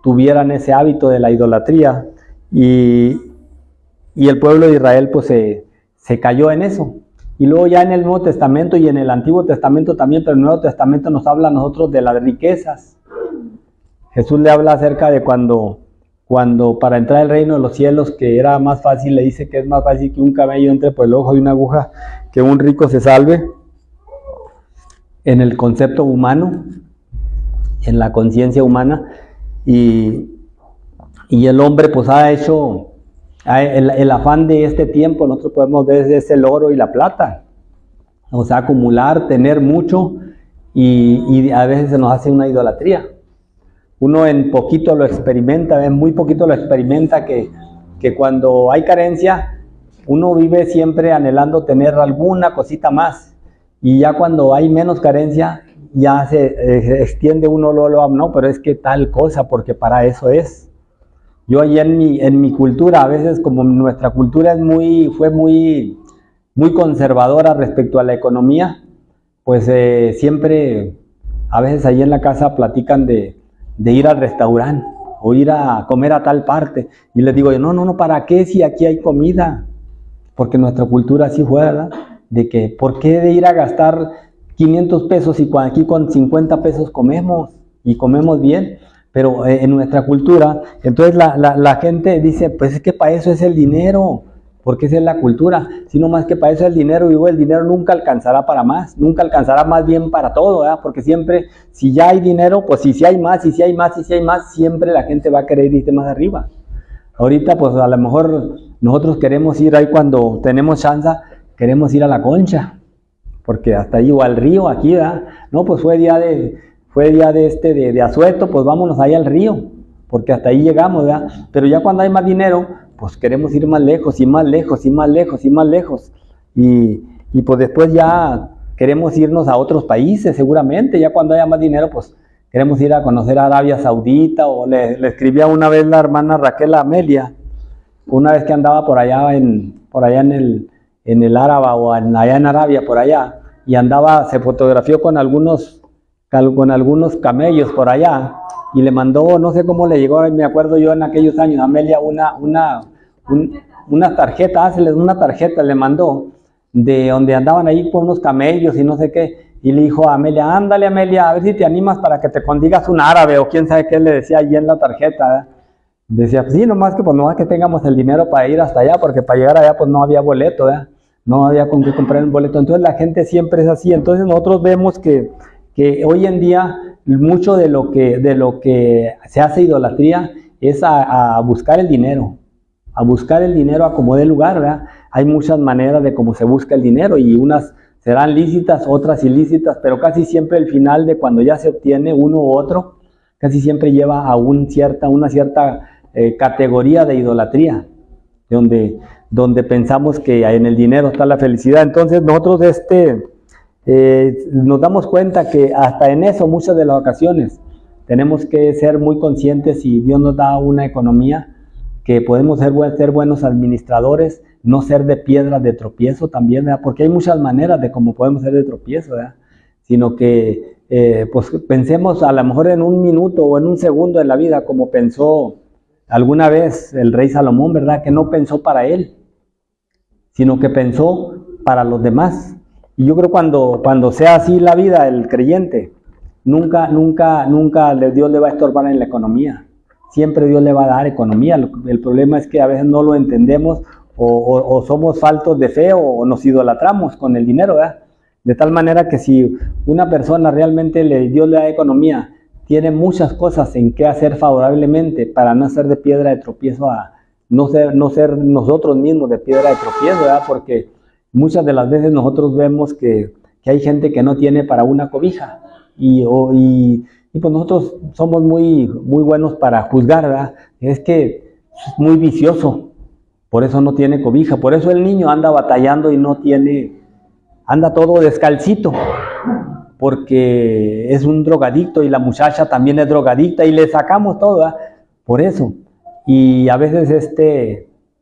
tuvieran ese hábito de la idolatría, y el pueblo de Israel pues se cayó en eso. Y luego ya en el Nuevo Testamento y en el Antiguo Testamento también, pero el Nuevo Testamento nos habla a nosotros de las riquezas. Jesús le habla acerca de cuando para entrar al reino de los cielos, que era más fácil, le dice que es más fácil que un camello entre por el ojo de una aguja que un rico se salve. en el concepto humano, en la conciencia humana, y el hombre pues ha hecho, el afán de este tiempo, nosotros podemos ver es el oro y la plata, o sea, acumular, tener mucho, y a veces se nos hace una idolatría. Uno en poquito lo experimenta, en muy poquito lo experimenta, que cuando hay carencia, uno vive siempre anhelando tener alguna cosita más, y ya cuando hay menos carencia, ya se extiende uno, no, pero es que tal cosa, porque para eso es. Yo allí en mi cultura, a veces como nuestra cultura fue muy conservadora respecto a la economía, pues siempre, a veces allí en la casa platican de ir al restaurante o ir a comer a tal parte. Y les digo yo, no, ¿para qué si aquí hay comida? Porque nuestra cultura así fue, ¿verdad? De que, ¿por qué de ir a gastar 500 pesos y aquí con 50 pesos comemos y comemos bien? Pero en nuestra cultura, entonces la gente dice, pues es que para eso es el dinero, porque esa es la cultura, sino más que para eso es el dinero. Digo, el dinero nunca alcanzará para más, nunca alcanzará más bien para todo, ¿verdad? Porque siempre, si ya hay dinero, pues si hay más, y si hay más, y si hay más, siempre la gente va a querer irse más arriba. Ahorita, pues a lo mejor nosotros queremos ir ahí cuando tenemos chance, queremos ir a la Concha, porque hasta ahí, o al río, aquí, ¿verdad? No, pues fue día de asueto, pues vámonos ahí al río, porque hasta ahí llegamos, ¿verdad? Pero ya cuando hay más dinero, pues queremos ir más lejos, y más lejos, y más lejos, y más lejos, y pues después ya queremos irnos a otros países, seguramente, ya cuando haya más dinero, pues queremos ir a conocer a Arabia Saudita, o le escribía una vez la hermana Raquel a Amelia, una vez que andaba por allá en el Áraba, o allá en Arabia, por allá, y se fotografió con algunos camellos por allá, y le mandó, no sé cómo le llegó, me acuerdo yo en aquellos años, a Amelia una tarjeta le mandó, de donde andaban ahí por unos camellos y no sé qué, y le dijo a Amelia, ándale Amelia, a ver si te animas para que te consigas un árabe, o quién sabe qué le decía allí en la tarjeta, ¿verdad? Decía, pues sí, nomás que tengamos el dinero para ir hasta allá, porque para llegar allá pues no había boleto, ¿verdad? No había con qué comprar el boleto. Entonces la gente siempre es así. Entonces nosotros vemos que hoy en día mucho de lo que se hace idolatría es a buscar el dinero, a como dé lugar, ¿verdad? Hay muchas maneras de cómo se busca el dinero, y unas serán lícitas, otras ilícitas, pero casi siempre el final de cuando ya se obtiene uno u otro, casi siempre lleva a una cierta categoría de idolatría, donde pensamos que en el dinero está la felicidad. Entonces nosotros nos damos cuenta que hasta en eso, muchas de las ocasiones, tenemos que ser muy conscientes, y Dios nos da una economía, que podemos ser buenos administradores, no ser de piedras de tropiezo también, ¿verdad? Porque hay muchas maneras de cómo podemos ser de tropiezo, ¿verdad? Sino que pues pensemos a lo mejor en un minuto o en un segundo de la vida, como pensó alguna vez el rey Salomón, ¿verdad? Que no pensó para él, sino que pensó para los demás. Y yo creo cuando sea así la vida, el creyente, nunca Dios le va a estorbar en la economía. Siempre Dios le va a dar economía. El problema es que a veces no lo entendemos, o somos faltos de fe, o nos idolatramos con el dinero, ¿verdad? De tal manera que si una persona realmente Dios le da economía, tiene muchas cosas en que hacer favorablemente para no ser de piedra de tropiezo, no ser nosotros mismos de piedra de tropiezo, ¿verdad? Porque muchas de las veces nosotros vemos que hay gente que no tiene para una cobija, y pues nosotros somos muy buenos para juzgar, ¿verdad? Es que es muy vicioso, por eso no tiene cobija, por eso el niño anda batallando y anda todo descalcito, porque es un drogadicto, y la muchacha también es drogadicta, y le sacamos todo, ¿verdad? Por eso. Y a veces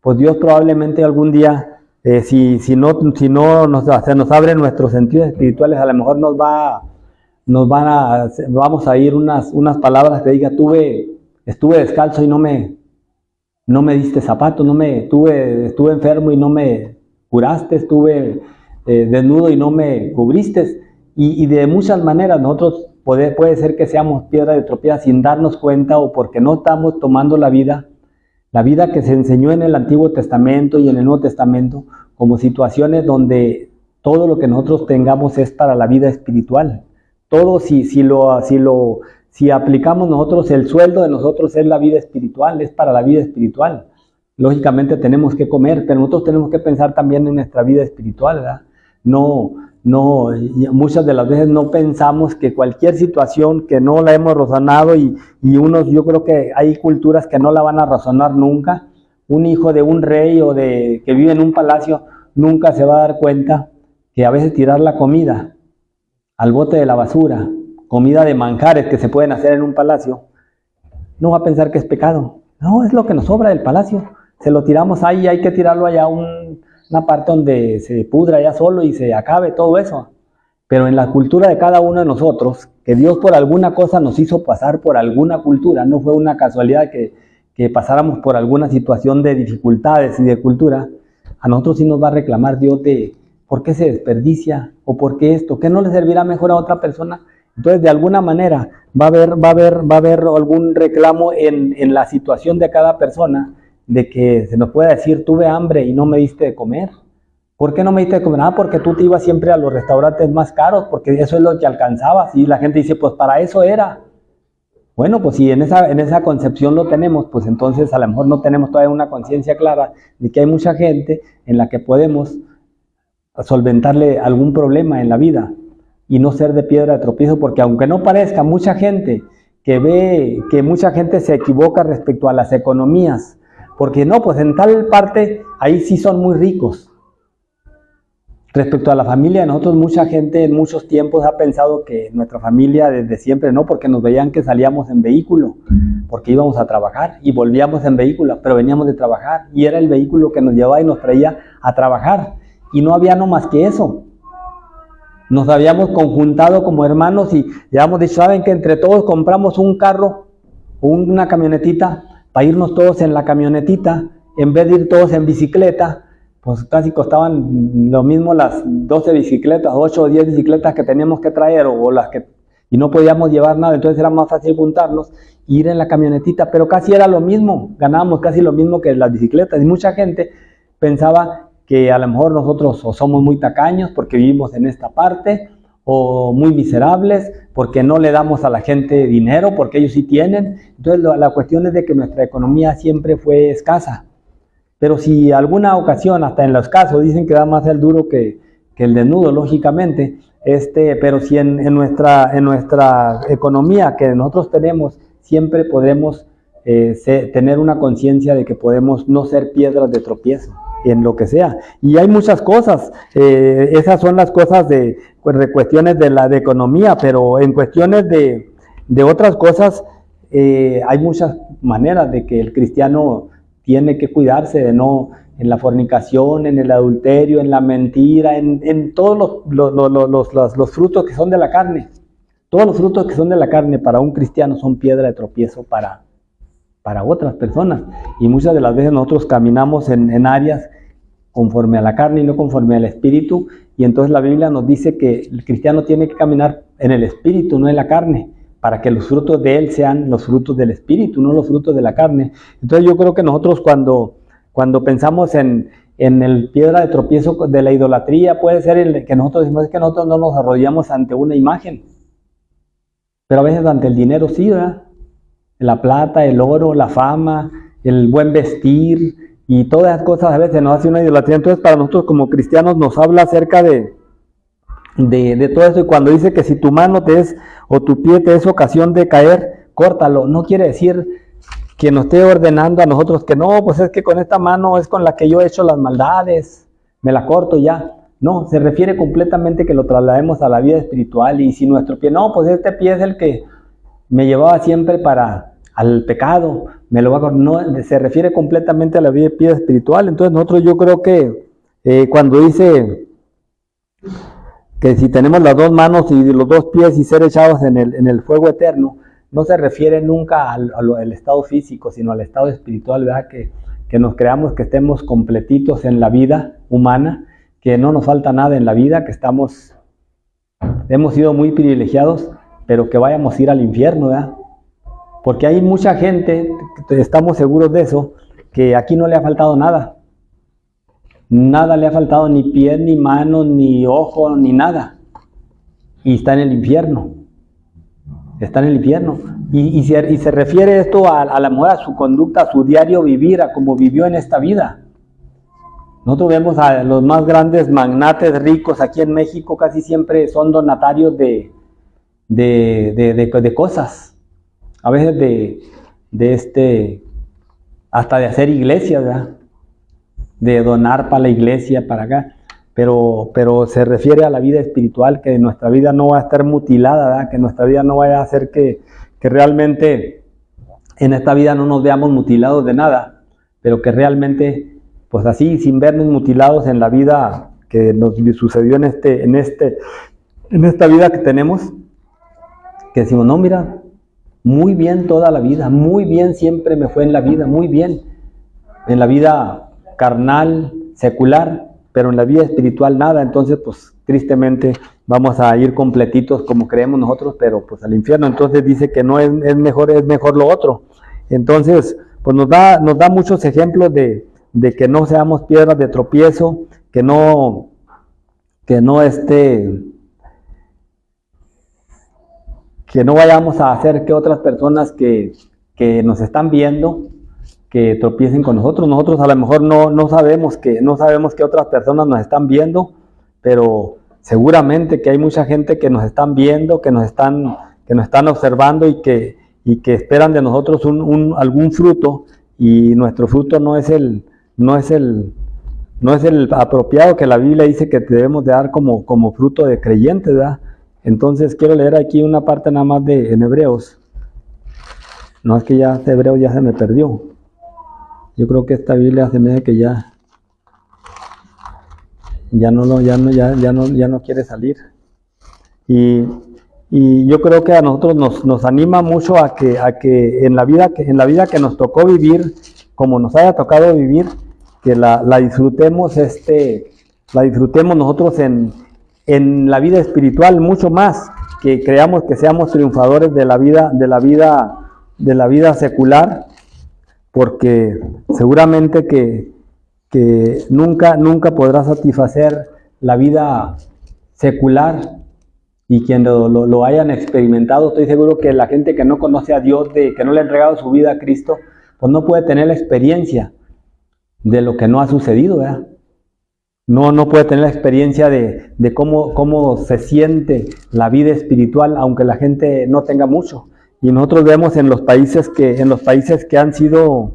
pues Dios probablemente algún día, si no se nos abren nuestros sentidos espirituales, a lo mejor vamos a ir unas palabras que diga, estuve descalzo y no me diste zapatos, estuve enfermo y no me curaste, estuve desnudo y no me cubriste, y de muchas maneras nosotros puede ser que seamos piedra de tropiezo sin darnos cuenta, o porque no estamos tomando la vida que se enseñó en el Antiguo Testamento y en el Nuevo Testamento, como situaciones donde todo lo que nosotros tengamos es para la vida espiritual, Todo si aplicamos nosotros, el sueldo de nosotros es la vida espiritual, es para la vida espiritual. Lógicamente tenemos que comer, pero nosotros tenemos que pensar también en nuestra vida espiritual, ¿verdad? Muchas de las veces no pensamos que cualquier situación que no la hemos razonado yo creo que hay culturas que no la van a razonar nunca. Un hijo de un rey que vive en un palacio nunca se va a dar cuenta que a veces tirar la comida al bote de la basura, comida de manjares que se pueden hacer en un palacio, no va a pensar que es pecado. No, es lo que nos sobra del palacio. Se lo tiramos ahí, hay que tirarlo allá a una parte donde se pudra ya solo y se acabe todo eso. Pero en la cultura de cada uno de nosotros, que Dios por alguna cosa nos hizo pasar por alguna cultura, no fue una casualidad que pasáramos por alguna situación de dificultades y de cultura, a nosotros sí nos va a reclamar Dios de por qué se desperdicia o por qué esto, ¿qué no le servirá mejor a otra persona? Entonces, de alguna manera va a haber algún reclamo en la situación de cada persona, de que se nos pueda decir, tuve hambre y no me diste de comer. ¿Por qué no me diste de comer? Porque tú te ibas siempre a los restaurantes más caros, porque eso es lo que alcanzabas. Y la gente dice, pues para eso era. Bueno, pues si en esa concepción lo tenemos, pues entonces a lo mejor no tenemos todavía una conciencia clara de que hay mucha gente en la que podemos solventarle algún problema en la vida y no ser de piedra de tropiezo, porque aunque no parezca, mucha gente que ve que mucha gente se equivoca respecto a las economías, porque no, pues en tal parte ahí sí son muy ricos. Respecto a la familia, nosotros mucha gente en muchos tiempos ha pensado que nuestra familia desde siempre no, porque nos veían que salíamos en vehículo, porque íbamos a trabajar y volvíamos en vehículo, pero veníamos de trabajar y era el vehículo que nos llevaba y nos traía a trabajar y no había no más que eso. Nos habíamos conjuntado como hermanos y ya hemos dicho, ¿saben que entre todos compramos un carro o una camionetita para irnos todos en la camionetita en vez de ir todos en bicicleta? Pues casi costaban lo mismo las 12 bicicletas, 8 o 10 bicicletas que teníamos que traer y no podíamos llevar nada, entonces era más fácil juntarnos e ir en la camionetita, pero casi era lo mismo, ganábamos casi lo mismo que las bicicletas y mucha gente pensaba que a lo mejor nosotros o somos muy tacaños porque vivimos en esta parte, o muy miserables porque no le damos a la gente dinero porque ellos sí tienen. Entonces la cuestión es de que nuestra economía siempre fue escasa. Pero si alguna ocasión, hasta en los casos, dicen que da más el duro que el desnudo, lógicamente, pero si en nuestra economía que nosotros tenemos, siempre podemos tener una conciencia de que podemos no ser piedras de tropiezo en lo que sea. Y hay muchas cosas, esas son las cosas de cuestiones de economía, pero en cuestiones de otras cosas, hay muchas maneras de que el cristiano tiene que cuidarse de no, en la fornicación, en el adulterio, en la mentira, en todos los frutos que son de la carne. Todos los frutos que son de la carne para un cristiano son piedra de tropiezo para otras personas. Y muchas de las veces nosotros caminamos en áreas conforme a la carne y no conforme al espíritu. Y entonces la Biblia nos dice que el cristiano tiene que caminar en el espíritu, no en la carne, para que los frutos de él sean los frutos del espíritu, no los frutos de la carne. Entonces yo creo que nosotros cuando pensamos en el piedra de tropiezo de la idolatría, puede ser que nosotros decimos que nosotros no nos arrodillamos ante una imagen, pero a veces ante el dinero sí, ¿verdad? La plata, el oro, la fama, el buen vestir y todas esas cosas a veces nos hace una idolatría. Entonces para nosotros como cristianos nos habla acerca de todo eso, y cuando dice que si tu mano o tu pie te es ocasión de caer, córtalo, no quiere decir que nos esté ordenando a nosotros que no, pues es que con esta mano es con la que yo he hecho las maldades, me la corto ya. No, se refiere completamente que lo traslademos a la vida espiritual. Y si nuestro pie, no, pues este pie es el que me llevaba siempre al pecado, me lo va a cortar. No, se refiere completamente a la vida espiritual. Entonces nosotros, yo creo que cuando dice que si tenemos las dos manos y los dos pies y ser echados en el fuego eterno, no se refiere nunca al estado físico, sino al estado espiritual, ¿verdad? Que nos creamos que estemos completitos en la vida humana, que no nos falta nada en la vida, que hemos sido muy privilegiados, pero que vayamos a ir al infierno, ¿verdad? Porque hay mucha gente, estamos seguros de eso, que aquí no le ha faltado nada. Nada le ha faltado, ni pie, ni mano, ni ojo, ni nada. Y está en el infierno. está en el infierno. Y se refiere esto a la mujer, a su conducta, a su diario vivir, a cómo vivió en esta vida. Nosotros vemos a los más grandes magnates ricos aquí en México, casi siempre son donatarios de cosas. A veces hasta de hacer iglesias, ¿verdad? De donar para la iglesia, para acá. Pero se refiere a la vida espiritual, que nuestra vida no va a estar mutilada, ¿verdad? Que nuestra vida no vaya a hacer que realmente en esta vida no nos veamos mutilados de nada, pero que realmente, pues así, sin vernos mutilados en la vida que nos sucedió en esta vida que tenemos, que decimos, no, mira, muy bien toda la vida, muy bien siempre me fue en la vida, muy bien, en la vida carnal, secular, pero en la vida espiritual nada. Entonces pues tristemente vamos a ir completitos como creemos nosotros, pero pues al infierno. Entonces dice que no es mejor lo otro. Entonces pues nos da muchos ejemplos de que no seamos piedras de tropiezo, que no vayamos a hacer que otras personas que nos están viendo, que tropiecen con nosotros. Nosotros a lo mejor no sabemos que otras personas nos están viendo, pero seguramente que hay mucha gente que nos están viendo, que nos están observando y que esperan de nosotros algún fruto, y nuestro fruto no es el apropiado que la Biblia dice que debemos de dar como fruto de creyentes, ¿verdad? Entonces quiero leer aquí una parte nada más en Hebreos. No, es que ya este Hebreos ya se me perdió. Yo creo que esta Biblia se me hace que ya no quiere salir. Y yo creo que a nosotros nos anima mucho a que en la vida que nos tocó vivir, como nos haya tocado vivir, que la disfrutemos nosotros en la vida espiritual mucho más, que creamos que seamos triunfadores de la vida secular, porque seguramente que nunca podrá satisfacer la vida secular, y quien lo hayan experimentado, estoy seguro que la gente que no conoce a Dios, que no le ha entregado su vida a Cristo, pues no puede tener la experiencia de lo que no ha sucedido, ¿verdad? No puede tener la experiencia de cómo se siente la vida espiritual, aunque la gente no tenga mucho. Y nosotros vemos en los países que han sido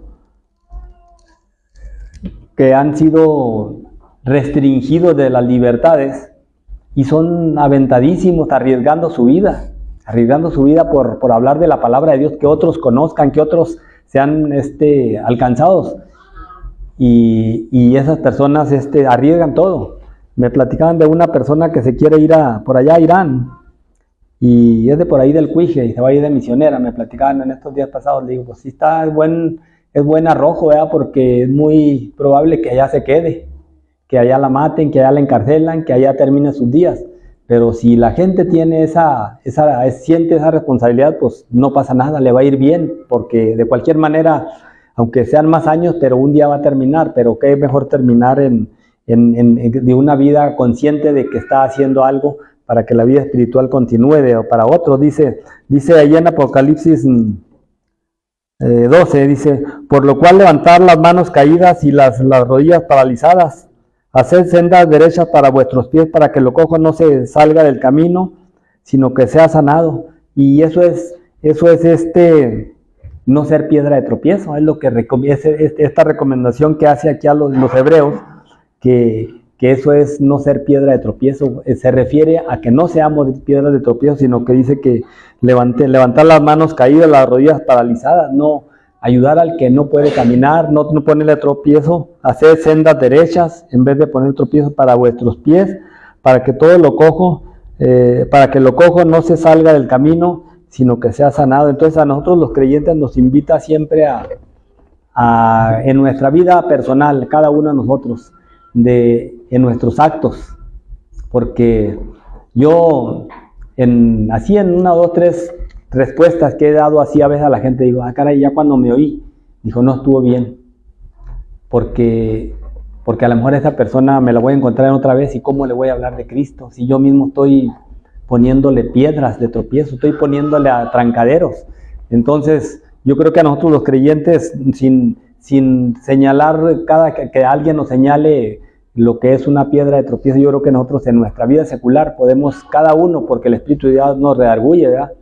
restringidos de las libertades, y son aventadísimos arriesgando su vida por hablar de la palabra de Dios, que otros conozcan, que otros sean alcanzados. Y esas personas arriesgan todo. Me platicaban de una persona que se quiere ir por allá a Irán, y es de por ahí del Cuije, y se va a ir de misionera. Me platicaban en estos días pasados. Le digo, pues sí es buen arrojo, ¿verdad? Porque es muy probable que allá se quede, que allá la maten, que allá la encarcelan, que allá termine sus días. Pero si la gente tiene siente esa responsabilidad, pues no pasa nada, le va a ir bien, porque de cualquier manera, aunque sean más años, pero un día va a terminar. Pero qué mejor terminar de una vida consciente de que está haciendo algo para que la vida espiritual continúe, o para otros. Dice allá en Apocalipsis 12, dice, por lo cual levantar las manos caídas y las rodillas paralizadas, haced sendas derechas para vuestros pies, para que lo cojo no se salga del camino, sino que sea sanado. Y eso es no ser piedra de tropiezo. Es lo que esta recomendación que hace aquí a los hebreos, que eso es no ser piedra de tropiezo. Se refiere a que no seamos piedras de tropiezo, sino que dice que levantar las manos caídas, las rodillas paralizadas, no ayudar al que no puede caminar, no ponerle tropiezo, hacer sendas derechas en vez de poner tropiezo para vuestros pies, para que lo cojo no se salga del camino, sino que sea sanado. Entonces a nosotros los creyentes nos invita siempre en nuestra vida personal, cada uno de nosotros, en nuestros actos, porque yo en 1, 2, 3 respuestas que he dado así a veces a la gente, digo, caray, ya cuando me oí, dijo, no estuvo bien, porque a lo mejor esa persona me la voy a encontrar otra vez, y cómo le voy a hablar de Cristo si yo mismo estoy poniéndole piedras de tropiezo, estoy poniéndole a trancaderos. Entonces, yo creo que a nosotros los creyentes, sin señalar, cada que alguien nos señale lo que es una piedra de tropiezo, yo creo que nosotros en nuestra vida secular podemos, cada uno, porque el Espíritu de Dios nos redarguye, ¿verdad?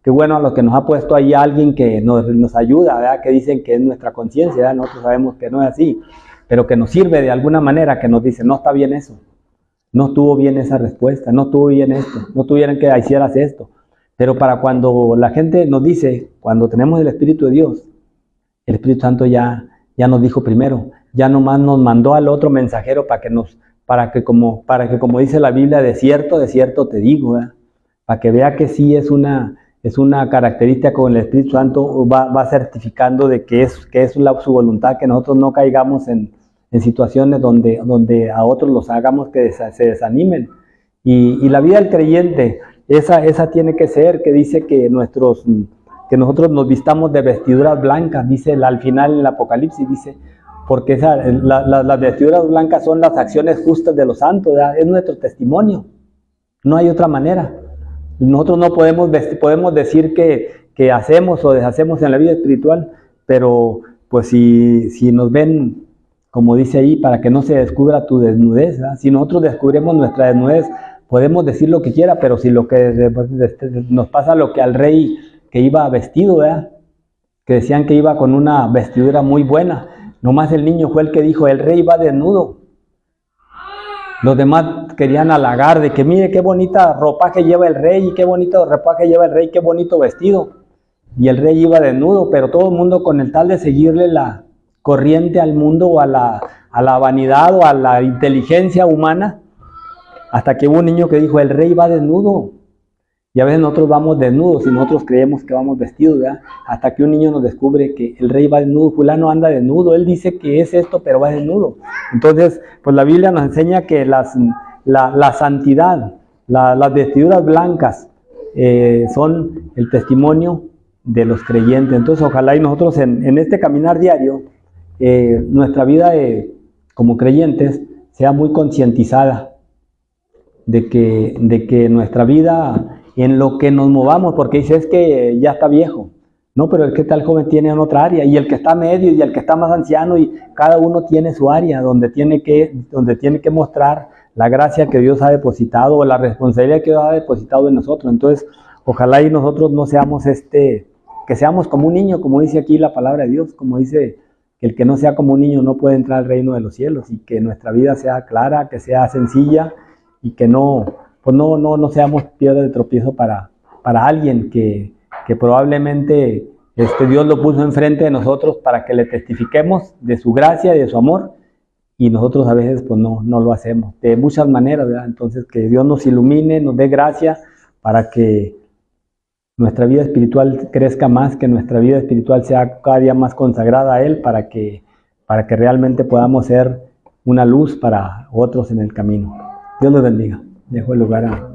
Qué bueno a lo que nos ha puesto ahí alguien que nos ayuda, ¿verdad? Que dicen que es nuestra conciencia, ¿verdad? Nosotros sabemos que no es así, pero que nos sirve de alguna manera, que nos dice, no está bien eso, no estuvo bien esa respuesta, no estuvo bien esto, no tuvieran que hicieras esto. Pero para cuando la gente nos dice, cuando tenemos el Espíritu de Dios, el Espíritu Santo ya nos dijo primero, ya nomás nos mandó al otro mensajero para que como dice la Biblia, de cierto te digo, ¿verdad? Para que vea que sí es una característica con el Espíritu Santo, va certificando de que es su voluntad, que nosotros no caigamos en situaciones donde a otros los hagamos que se desanimen. Y la vida del creyente, esa tiene que ser, que dice que nosotros nos vistamos de vestiduras blancas, dice al final en el Apocalipsis, dice, porque las vestiduras blancas son las acciones justas de los santos, ¿verdad? Es nuestro testimonio, no hay otra manera. Nosotros no podemos decir que hacemos o deshacemos en la vida espiritual, pero pues si nos ven, como dice ahí, para que no se descubra tu desnudez, ¿verdad? Si nosotros descubrimos nuestra desnudez, podemos decir lo que quiera, pero si lo que nos pasa lo que al rey que iba vestido, ¿verdad? Que decían que iba con una vestidura muy buena, nomás el niño fue el que dijo, el rey va desnudo. Los demás querían halagar de que mire qué bonita ropa que lleva el rey, y qué bonito ropa que lleva el rey, qué bonito vestido. Y el rey iba desnudo, pero todo el mundo con el tal de seguirle la corriente al mundo o a la vanidad o a la inteligencia humana, hasta que hubo un niño que dijo, el rey va desnudo. Y a veces nosotros vamos desnudos y nosotros creemos que vamos vestidos, ¿verdad? Hasta que un niño nos descubre que el rey va desnudo, fulano anda desnudo, él dice que es esto, pero va desnudo. Entonces, pues la Biblia nos enseña que la santidad, las vestiduras blancas son el testimonio de los creyentes. Entonces, ojalá y nosotros en este caminar diario, nuestra vida como creyentes sea muy concientizada de que nuestra vida, en lo que nos movamos, porque dice es que ya está viejo, no, pero el que está el joven tiene en otra área, y el que está medio, y el que está más anciano, y cada uno tiene su área donde tiene que mostrar la gracia que Dios ha depositado, o la responsabilidad que Dios ha depositado en nosotros. Entonces, ojalá y nosotros no seamos que seamos como un niño, como dice aquí la palabra de Dios, como dice que el que no sea como un niño no puede entrar al reino de los cielos, y que nuestra vida sea clara, que sea sencilla, y que no seamos piedra de tropiezo para alguien que probablemente Dios lo puso enfrente de nosotros para que le testifiquemos de su gracia y de su amor, y nosotros a veces pues no lo hacemos, de muchas maneras, ¿verdad? Entonces que Dios nos ilumine, nos dé gracia para que nuestra vida espiritual crezca más, que nuestra vida espiritual sea cada día más consagrada a Él, para que realmente podamos ser una luz para otros en el camino. Dios los bendiga. Dejo el lugar a